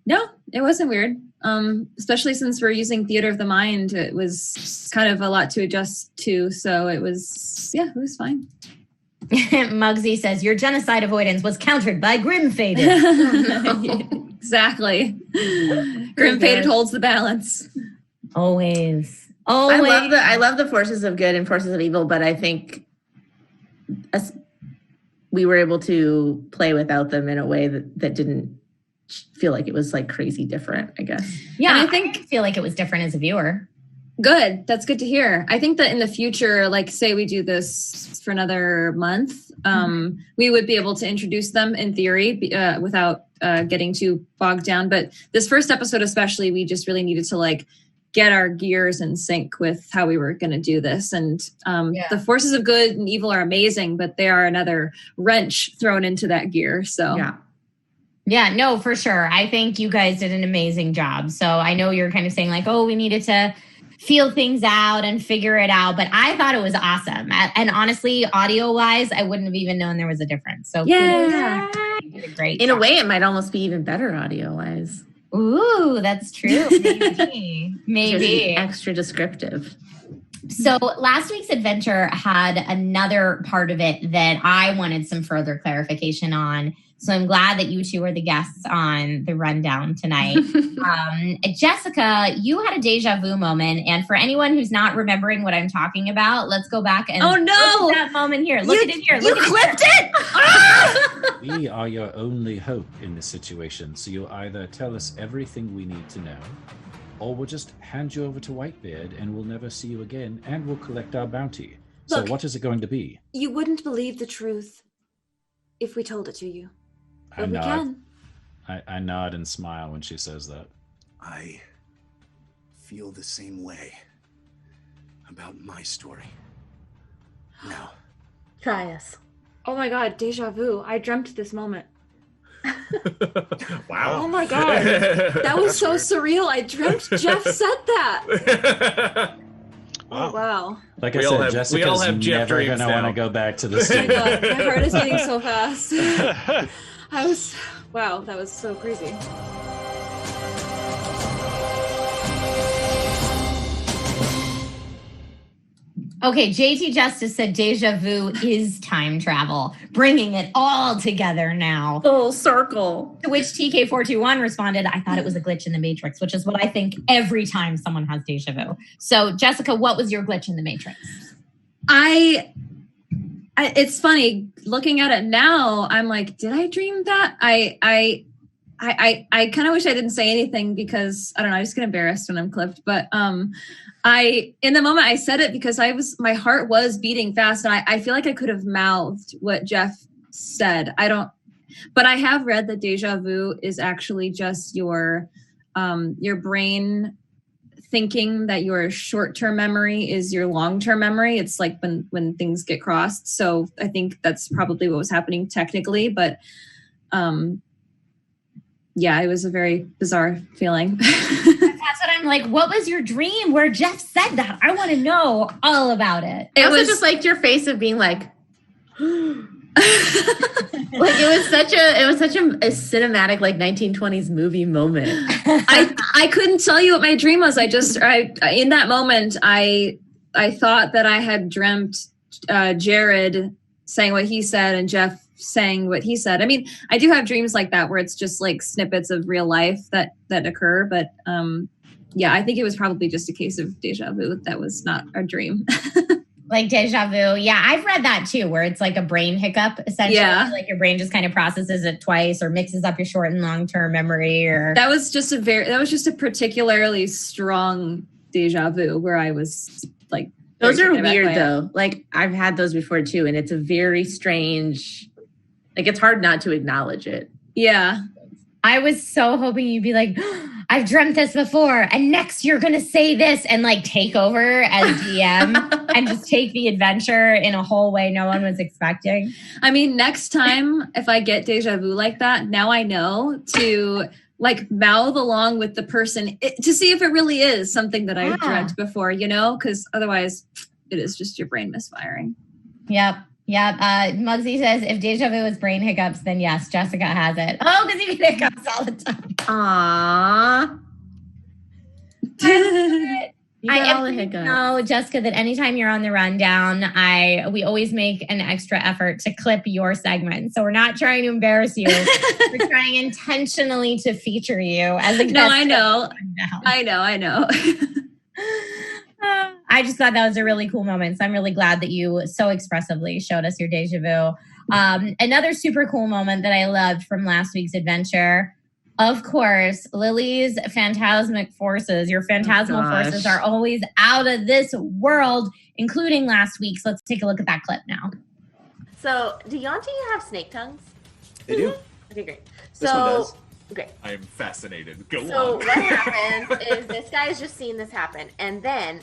it wasn't weird. Especially since we're using theater of the mind, it was kind of a lot to adjust to. So it was fine.
Muggsy says, your genocide avoidance was countered by Grim Faded.
Exactly. Grim Faded holds the balance.
Always.
I love the forces of good and forces of evil, but I think we were able to play without them in a way that didn't feel like it was like crazy different, I guess.
Yeah, and I feel like it was different as a viewer.
Good. That's good to hear. I think that in the future, like say we do this for another month, we would be able to introduce them in theory without getting too bogged down. But this first episode especially, we just really needed to like get our gears in sync with how we were going to do this. And the forces of good and evil are amazing, but they are another wrench thrown into that gear. So
yeah, no, for sure. I think you guys did an amazing job. So I know you're kind of saying like, oh, we needed to feel things out and figure it out. But I thought it was awesome. And honestly, audio-wise, I wouldn't have even known there was a difference. So
yeah.
You did a great
In
job.
a way, it might almost be even better audio-wise.
Ooh, that's true. Maybe. Maybe.
Extra descriptive.
So last week's adventure had another part of it that I wanted some further clarification on. So I'm glad that you two are the guests on the rundown tonight. Jessica, you had a deja vu moment. And for anyone who's not remembering what I'm talking about, let's go back and look at that moment here. Look at it here.
You clipped it!
We are your only hope in this situation. So you'll either tell us everything we need to know, or we'll just hand you over to Whitebeard and we'll never see you again and we'll collect our bounty.
Look,
so what is it going to be?
You wouldn't believe the truth if we told it to you. But we
nod.
can.
I nod and smile when she says that.
I feel the same way about my story. Now.
Try us.
Oh my god, deja vu. I dreamt this moment.
Wow.
Oh my god. That was so surreal. I dreamt Jeff said that.
Wow.
Oh, wow.
Like
We
I
all
said,
have- we
Jessica's
all have Jeff
never
dreams
going to want to
now.
go back to the
Oh my
studio.
god, my heart is beating so fast. Wow, that was so crazy.
Okay, JT Justice said deja vu is time travel, bringing it all together now.
Full circle.
To which TK421 responded, I thought it was a glitch in the Matrix, which is what I think every time someone has deja vu. So, Jessica, what was your glitch in the Matrix?
It's funny looking at it now. I'm like, did I dream that? I kind of wish I didn't say anything because I don't know. I just get embarrassed when I'm clipped. But in the moment I said it because my heart was beating fast, and I feel like I could have mouthed what Jeff said. But I have read that deja vu is actually just your brain thinking that your short-term memory is your long-term memory. It's like when things get crossed. So I think that's probably what was happening technically, but yeah, it was a very bizarre feeling.
That's what I'm like. What was your dream where Jeff said that? I want to know all about it.
I also just liked your face of being like, like it was such a cinematic like 1920s movie moment.
I couldn't tell you what my dream was. In that moment, I thought that I had dreamt Jared saying what he said and Jeff saying what he said. I mean, I do have dreams like that where it's just like snippets of real life that occur. But yeah, I think it was probably just a case of deja vu. That was not a dream.
Like deja vu. Yeah, I've read that too, where it's like a brain hiccup, essentially.
Yeah.
Like your brain just kind of processes it twice or mixes up your short and long-term memory. Or
That was just a particularly strong deja vu where I was like,
Those are
very taken aback
weird
by it.
though. Like I've had those before too, and it's a very strange. Like it's hard not to acknowledge it.
Yeah.
I was so hoping you'd be like, I've dreamt this before, and next you're going to say this, and like take over as DM and just take the adventure in a whole way no one was expecting.
I mean, next time if I get deja vu like that, now I know to like mouth along with the person to see if it really is something that I've dreamt before, you know, because otherwise it is just your brain misfiring.
Yep. Muggsy says, if deja vu is brain hiccups, then yes, Jessica has it. Oh, because you get hiccups all the time.
Aww.
No, Jessica, that anytime you're on the rundown, we always make an extra effort to clip your segment. So we're not trying to embarrass you. We're trying intentionally to feature you as a guest.
No, I know. I know.
I just thought that was a really cool moment. So I'm really glad that you so expressively showed us your deja vu. Another super cool moment that I loved from last week's adventure, of course, Lily's phantasmic forces. Your phantasmal forces are always out of this world, including last week's. Let's take a look at that clip now.
So, do Yonti have snake tongues?
They do.
Okay, great.
This one does.
Okay.
I'm fascinated. Go
So
on.
what happens is this guy's just seen this happen, and then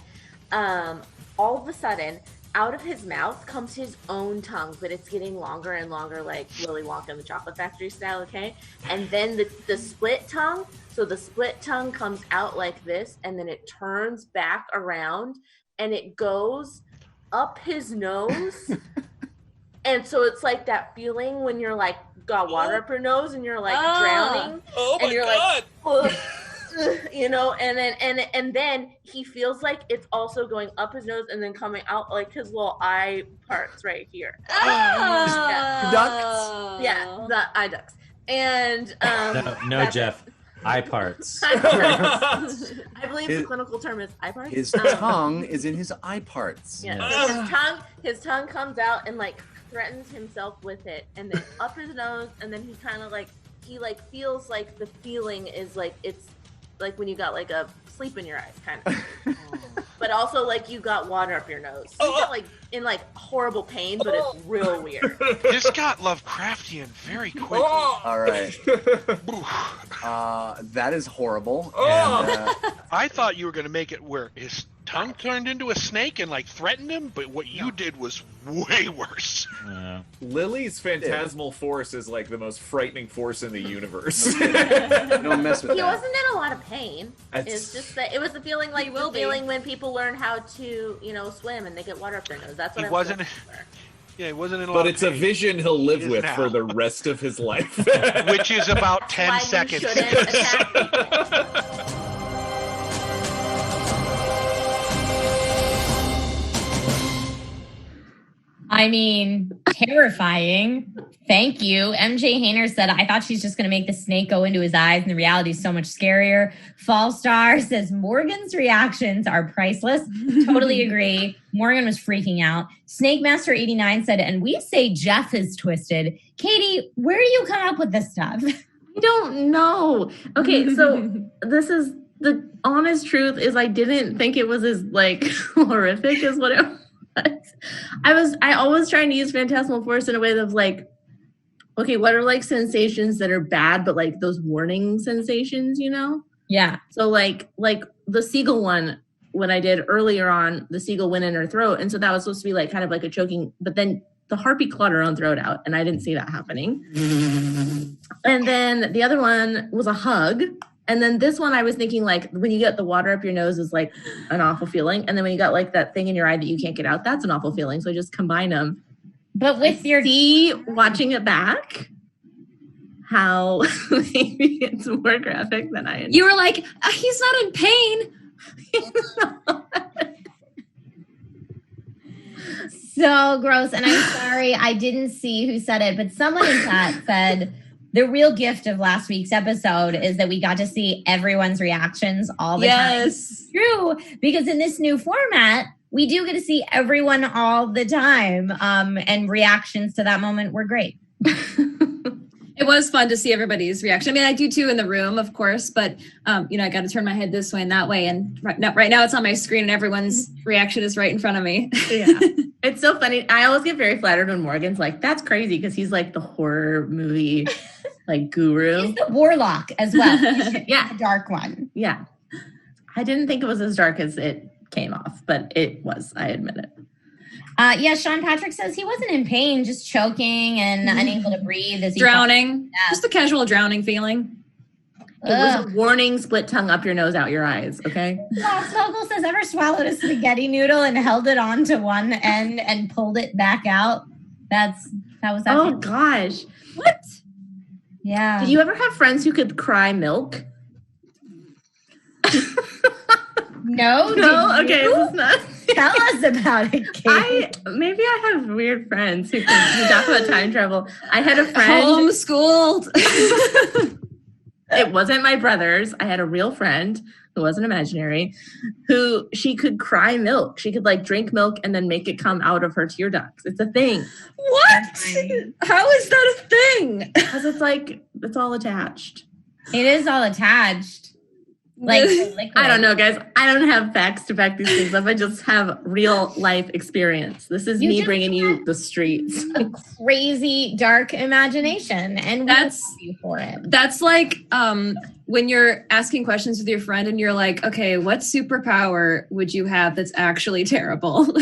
all of a sudden, out of his mouth comes his own tongue, but it's getting longer and longer, like Willy Wonka and the Chocolate Factory style, okay? And then the split tongue, so the split tongue comes out like this, and then it turns back around, and it goes up his nose. And so it's like that feeling when you're like, got water up your nose, and you're like drowning.
Oh
and
my
you're
God.
like, you know, and then he feels like it's also going up his nose and then coming out like his little eye parts right here.
Ducts?
Yeah, the eye ducts. And
No, Jeff. Eye parts.
I believe the clinical term is eye parts.
His tongue is in his eye parts.
Yeah,
Yes.
so his tongue comes out and like threatens himself with it, and then up his nose, and then he kind of like feels like the feeling is like it's like when you got like a sleep in your eyes, kind of. But also like you got water up your nose. So you get like in like horrible pain, but it's real weird.
This got Lovecraftian very quickly.
All right. That is horrible. And,
I thought you were going to make it where his tongue turned into a snake and like threatened him, but what you did was way worse.
Lily's phantasmal force is like the most frightening force in the universe.
don't mess with
He
that.
wasn't in a lot of pain. It's just that it was the feeling like the feeling when people learn how to, you know, swim and they get water up their nose. That's what
He
I'm
wasn't.
looking for.
Yeah, he wasn't in a lot
But
of
it's a
pain.
vision he'll live
He is
with
now.
for the rest of his life.
Which is about 10
Why you
seconds.
shouldn't attack people.
I mean, terrifying. Thank you. MJ Hayner said, I thought she's just going to make the snake go into his eyes, and the reality is so much scarier. Fall Star says, Morgan's reactions are priceless. Totally agree. Morgan was freaking out. Snake Master 89 said, and we say Jeff is twisted. Katie, where do you come up with this stuff?
I don't know. Okay, so this is the honest truth is I didn't think it was as like horrific as what it was. I always trying to use phantasmal force in a way that's like, okay, what are like sensations that are bad, but like those warning sensations, you know?
Yeah.
So like the seagull one, when I did earlier on, the seagull went in her throat. And so that was supposed to be like kind of like a choking, but then the harpy clawed her own throat out, and I didn't see that happening. And then the other one was a hug. And then this one, I was thinking like when you get the water up your nose is like an awful feeling. And then when you got like that thing in your eye that you can't get out, that's an awful feeling. So I just combine them.
But with your
watching it back, how maybe it's more graphic than I.
You were like, he's not in pain.
So gross. And I'm sorry, I didn't see who said it, but someone in chat said the real gift of last week's episode is that we got to see everyone's reactions all the time. It's true, because in this new format, we do get to see everyone all the time. And reactions to that moment were great.
It was fun to see everybody's reaction. I mean, I do too in the room, of course, but you know, I got to turn my head this way and that way. And right now it's on my screen and everyone's reaction is right in front of me.
Yeah. It's so funny. I always get very flattered when Morgan's like, that's crazy, because he's like the horror movie like guru.
He's the warlock as well.
Yeah.
The dark one.
Yeah. I didn't think it was as dark as it came off, but it was, I admit it.
Yeah, Sean Patrick says he wasn't in pain, just choking and unable to breathe. As he
drowning. Just a casual drowning feeling.
It was a warning, split tongue up your nose, out your eyes, okay?
Smoggle says, ever swallowed a spaghetti noodle and held it on to one end and pulled it back out? That was that.
Oh, gosh.
What?
Yeah.
Did you ever have friends who could cry milk?
No.
Okay. This is not.
Tell us about it, Kate.
Maybe I have weird friends who talk about time travel. I had a friend.
Homeschooled.
It wasn't my brother's. I had a real friend who wasn't imaginary, who she could cry milk. She could like drink milk and then make it come out of her tear ducts. It's a thing.
What? How is that a thing?
Because it's like, it's all attached.
It is all attached. Like
I don't know, guys. I don't have facts to back these things up. I just have real life experience. This is me bringing you the streets.
A crazy dark imagination, and that's you for it.
That's like when you're asking questions with your friend, and you're like, "Okay, what superpower would you have that's actually terrible?"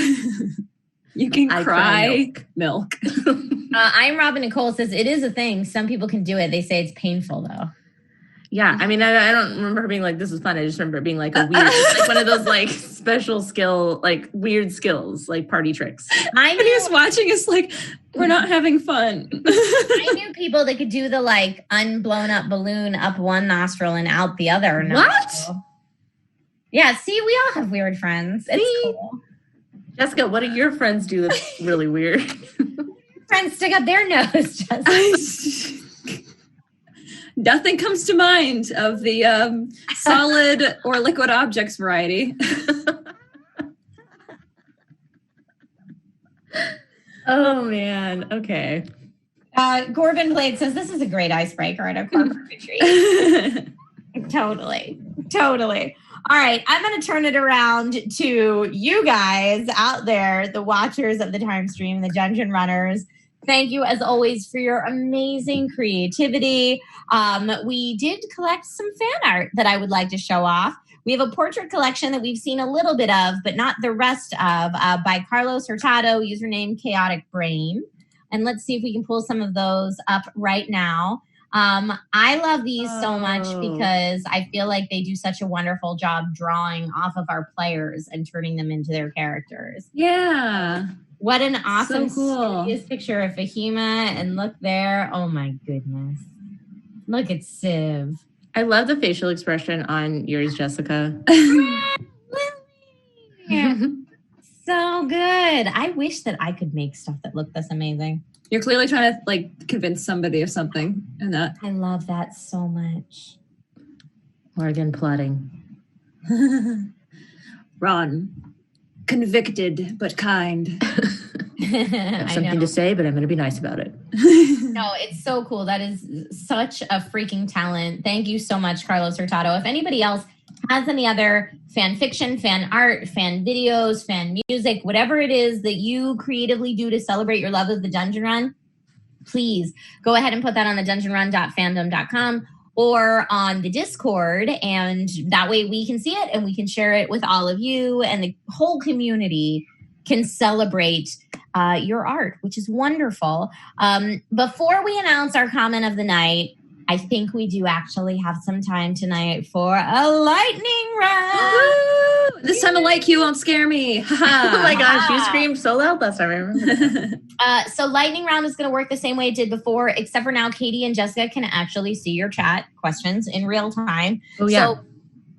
You can
I
cry milk.
I'm Robin Nicole says it is a thing. Some people can do it. They say it's painful though.
Yeah, I mean, I don't remember her being like, this is fun. I just remember it being like a weird, like one of those like special skill, like weird skills, like party tricks.
And he was watching us like, we're not having fun.
I knew people that could do the like unblown up balloon up one nostril and out the other nostril.
What?
Yeah, see, we all have weird friends. It's cool.
Jessica, what do your friends do that's really weird?
Friends stick up their nose, Jessica.
Nothing comes to mind of the solid or liquid objects variety.
Oh, man. Okay.
Corbin Blade says, this is a great icebreaker at a corporate retreat. Totally. All right, I'm going to turn it around to you guys out there, the watchers of the time stream, the dungeon runners. Thank you, as always, for your amazing creativity. We did collect some fan art that I would like to show off. We have a portrait collection that we've seen a little bit of, but not the rest of, by Carlos Hurtado, username Chaotic Brain. And let's see if we can pull some of those up right now. I love these so much because I feel like they do such a wonderful job drawing off of our players and turning them into their characters.
Yeah.
What an awesome,
so cool.
serious picture of Fahima. And look there. Oh, my goodness. Look at Civ.
I love the facial expression on yours, Jessica.
So good. I wish that I could make stuff that looked this amazing.
You're clearly trying to like convince somebody of something in that.
I love that so much.
Morgan plotting.
Ron, convicted but kind.
I have something to say, but I'm going to be nice about it.
No, it's so cool. That is such a freaking talent. Thank you so much, Carlos Hurtado. If anybody else has any other fan fiction, fan art, fan videos, fan music, whatever it is that you creatively do to celebrate your love of the Dungeon Run, please go ahead and put that on the dungeonrun.fandom.com or on the Discord, and that way we can see it and we can share it with all of you, and the whole community can celebrate your art, which is wonderful. Before we announce our comment of the night, I think we do actually have some time tonight for a lightning round.
This time a light cue won't scare me.
Oh my gosh, you screamed so loud last time. I remember.
So lightning round is going to work the same way it did before, except for now Katie and Jessica can actually see your chat questions in real time.
Oh, yeah.
So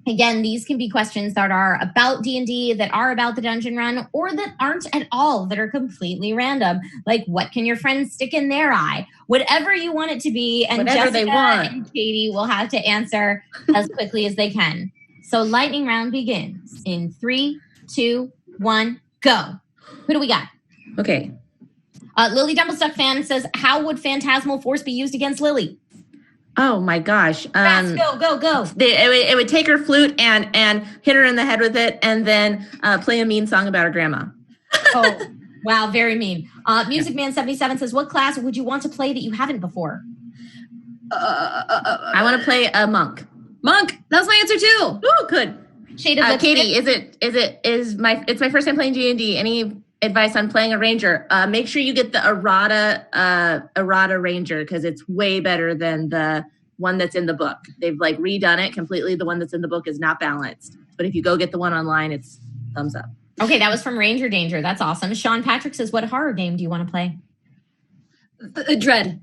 again, these can be questions that are about D&D, that are about the Dungeon Run, or that aren't at all, that are completely random. Like, what can your friends stick in their eye? Whatever you want it to be. And
whatever
Jessica
they want.
and Katie will have to answer as quickly as they can. So lightning round begins in 3, 2, 1, go. Who do we got?
Okay.
Lily Dumblestuck fan says, how would Phantasmal Force be used against Lily?
Oh my gosh.
Fast, go.
It would take her flute and hit her in the head with it, and then play a mean song about her grandma.
Oh, wow, very mean. Music Man 77 says, what class would you want to play that you haven't before?
I want to play a monk.
Monk. That was my answer too.
Ooh, good.
Shade of
Katie, it's my first time playing D&D. Any advice on playing a ranger? Make sure you get the errata ranger, because it's way better than the one that's in the book. They've like redone it completely. The one that's in the book is not balanced, but if you go get the one online, it's thumbs up.
Okay, that was from Ranger Danger. That's awesome. Sean Patrick says, what horror game do you want to play?
Dread.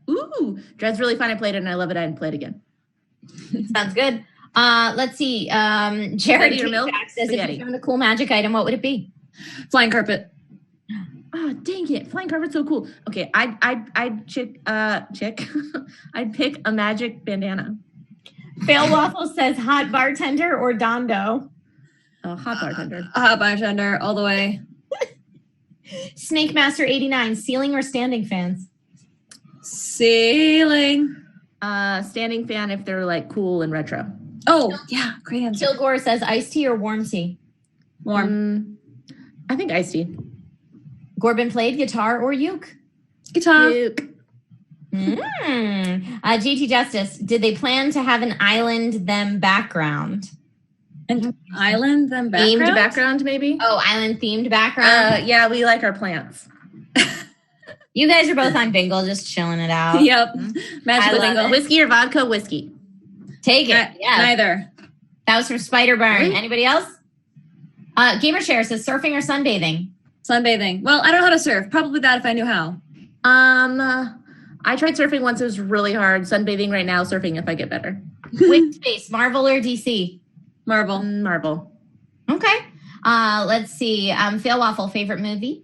Ooh, Dread's really fun. I played it and I love it. I'd play it again.
Sounds good. Let's see. Jared
milk
says, if you found a cool magic item, what would it be?
Flying carpet.
Oh, dang it. Flying carpet's so cool. Okay, I'd pick a magic bandana.
Fail Waffle says, hot bartender or Dondo?
Hot bartender.
Hot bartender all the way.
Snake Master 89, ceiling or standing fans?
Ceiling.
Standing fan if they're like cool and retro.
Oh, yeah, great answer.
Kilgore says, iced tea or warm tea?
Warm.
I think iced tea.
Corbin played guitar or uke?
Guitar.
Uke.
GT Justice, did they plan to have an island them background?
And island, then background?
Themed background, maybe?
Oh, island themed background?
Yeah, we like our plants.
You guys are both on bingle, just chilling it out.
Yep. Magical bingle.
Whiskey or vodka? Whiskey.
Take it. Yeah.
Neither.
That was from Spider-Burn. Anybody else? Gamershare says surfing or sunbathing?
Sunbathing. Well, I don't know how to surf. Probably that if I knew how.
I tried surfing once. It was really hard. Sunbathing right now. Surfing if I get better.
Which space, Marvel or DC?
Marvel.
Marvel.
Okay. Let's see. Fail Waffle, favorite movie?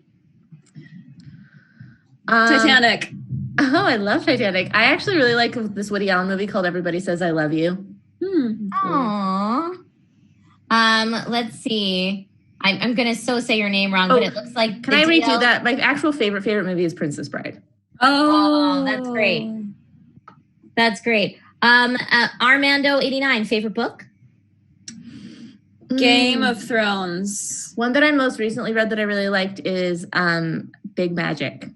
Titanic.
Oh, I love Titanic. I actually really like this Woody Allen movie called Everybody Says I Love You.
Aww. Let's see. I'm gonna say your name wrong, but it looks like.
Can I read you that? My actual favorite movie is Princess Bride.
Oh, that's great. That's great. Armando89, favorite book?
Game of Thrones.
One that I most recently read that I really liked is Big Magic,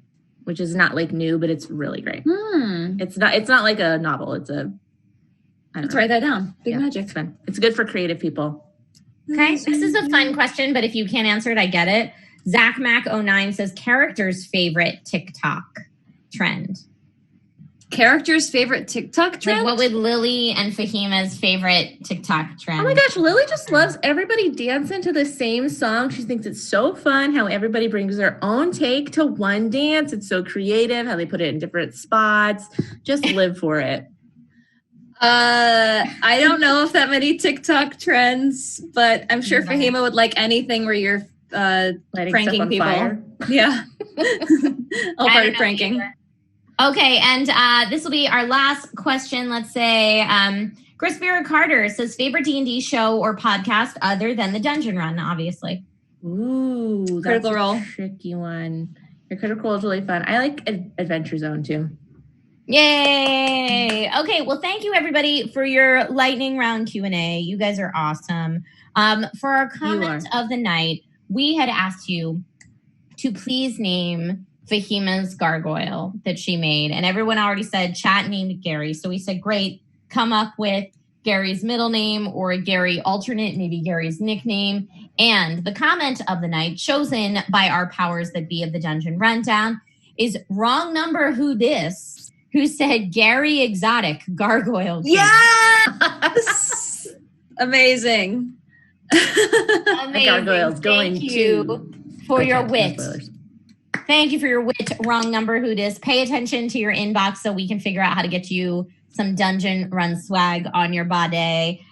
which is not like new, but it's really great. It's not like a novel. It's a.
Let's write that down. Big Magic.
It's fun. It's good for creative people.
Okay, this is a fun question, but if you can't answer it, I get it. ZachMac09 says character's favorite TikTok trend.
Character's favorite TikTok trend?
Like what would Lily and Fahima's favorite TikTok trend?
Oh my gosh, Lily just loves everybody dancing to the same song. She thinks it's so fun how everybody brings their own take to one dance. It's so creative how they put it in different spots. Just live for it.
I don't know if that many TikTok trends, but I'm sure Fahima would like anything where you're pranking people.
Fire.
Yeah. All part of pranking.
Either. Okay, and this will be our last question. Let's say Chris Vera Carter says favorite D&D show or podcast other than the Dungeon Run, obviously.
Ooh, that's
Critical Role.
Tricky one. Your Critical Role is really fun. I like Adventure Zone too.
Yay! Okay, well, thank you everybody for your lightning round Q&A. You guys are awesome. For our comment of the night, we had asked you to please name Fahima's gargoyle that she made. And everyone already said chat named Gary. So we said, great, come up with Gary's middle name or a Gary alternate, maybe Gary's nickname. And the comment of the night chosen by our powers that be of the Dungeon Rundown is wrong number who this, who said Gary Exotic Gargoyle King.
Yes! Amazing.
Amazing.
Gargoyle's going
Thank you
to
for your wit.
Spoilers.
Thank you for your wit. Wrong number who dis. Pay attention to your inbox so we can figure out how to get you some Dungeon Run swag on your body.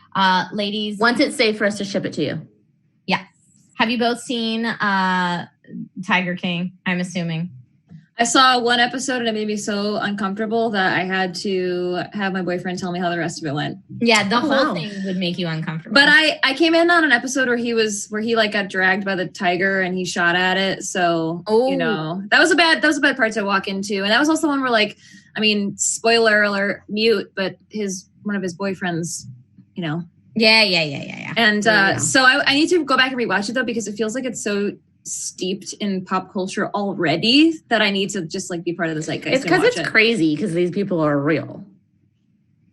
Ladies.
Once it's safe for us to ship it to you.
Yes. Have you both seen Tiger King, I'm assuming?
I saw one episode and it made me so uncomfortable that I had to have my boyfriend tell me how the rest of it went.
Yeah, the whole thing would make you uncomfortable.
But I came in on an episode where he like got dragged by the tiger and he shot at it. So you know, that was a bad part to walk into. And that was also one where, like, I mean, spoiler alert, mute, but one of his boyfriends, you know.
Yeah.
And so I need to go back and rewatch it though, because it feels like it's so steeped in pop culture already that I need to just like be part of the zeitgeist.
It's because it's crazy because these people are real.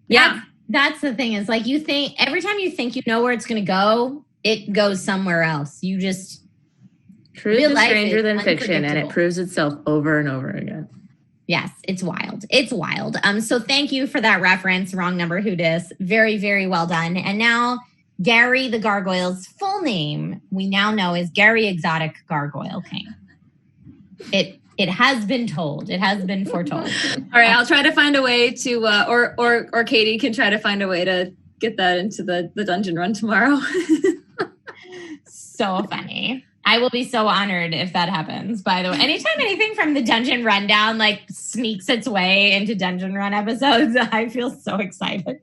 Yeah. That's the thing is, like, you think every time you think you know where it's going to go, it goes somewhere else. You just
truth is stranger than fiction, and it proves itself over and over again.
Yes, it's wild. It's wild. So thank you for that reference. Wrong number who dis. Very, very well done. And now Gary the Gargoyle's full name, we now know, is Gary Exotic Gargoyle King. It has been told. It has been foretold.
All right, I'll try to find a way to, or Katie can try to find a way to get that into the Dungeon Run tomorrow.
So funny. I will be so honored if that happens, by the way. Anytime anything from the Dungeon Rundown like sneaks its way into Dungeon Run episodes, I feel so excited.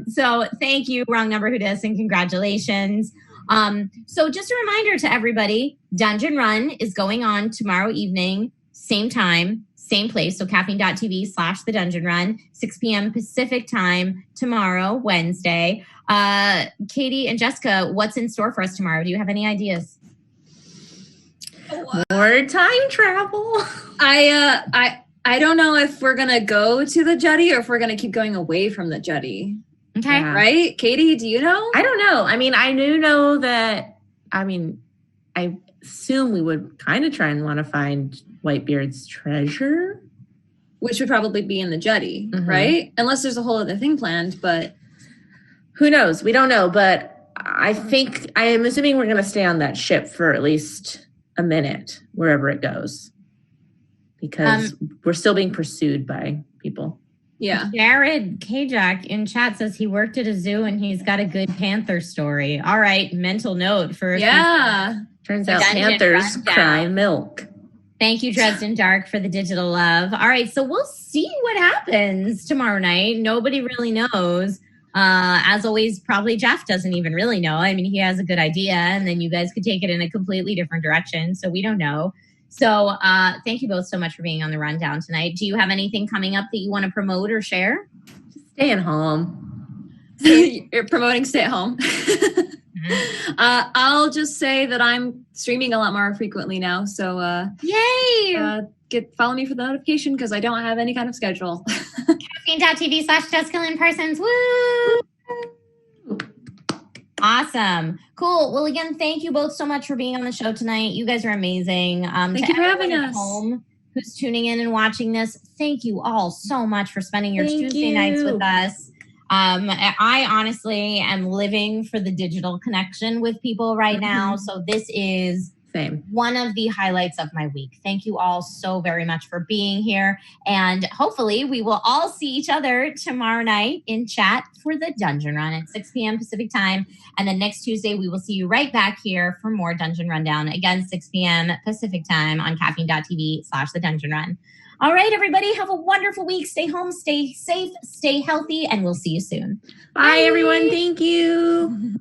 So thank you, Wrong Number Who Dis, and congratulations. So just a reminder to everybody, Dungeon Run is going on tomorrow evening, same time, same place. So caffeine.tv/the Dungeon Run, 6 p.m. Pacific time tomorrow, Wednesday. Katie and Jessica, what's in store for us tomorrow? Do you have any ideas?
More time travel.
I don't know if we're gonna go to the jetty or if we're gonna keep going away from the jetty.
Okay.
Yeah.
Right? Katie, do you know?
I don't know. I mean, I do know that, I assume we would kind of try and want to find Whitebeard's treasure.
Which would probably be in the jetty,
Mhm.
right? Unless there's a whole other thing planned, but
Who knows? We don't know, but I am assuming we're going to stay on that ship for at least a minute, wherever it goes. Because we're still being pursued by people.
yeah.
Jared Kajak in chat says he worked at a zoo and he's got a good panther story. All right, mental note for
Yeah.
Turns out
Dungeon
panthers
rundown.
cry milk.
Thank you, Dresden Dark, for the digital love. All right, so we'll see what happens tomorrow night. Nobody really knows. As always, probably Jeff doesn't even really know. I mean, he has a good idea, and then you guys could take it in a completely different direction. So we don't know. So thank you both so much for being on the rundown tonight. Do you have anything coming up that you want to promote or share?
Staying home.
You're promoting stay at home. I'll just say that I'm streaming a lot more frequently now. So
Yay!
Follow me for the notification because I don't have any kind of schedule.
Caffeine.tv/Jessica Lynn Parsons. Woo! Awesome. Cool. Well, again, thank you both so much for being on the show tonight. You guys are amazing.
Thank you for having
everyone at
us.
home who's tuning in and watching this, thank you all so much for spending your
Thank
Tuesday
you.
nights with us. I honestly am living for the digital connection with people right now. So this is
Same.
one of the highlights of my week. Thank you all so very much for being here. And hopefully we will all see each other tomorrow night in chat for the Dungeon Run at 6 p.m. Pacific time. And then next Tuesday, we will see you right back here for more Dungeon Rundown. Again, 6 p.m. Pacific time on caffeine.tv/the Dungeon Run. All right, everybody, have a wonderful week. Stay home, stay safe, stay healthy, and we'll see you soon.
Bye everyone. Thank you.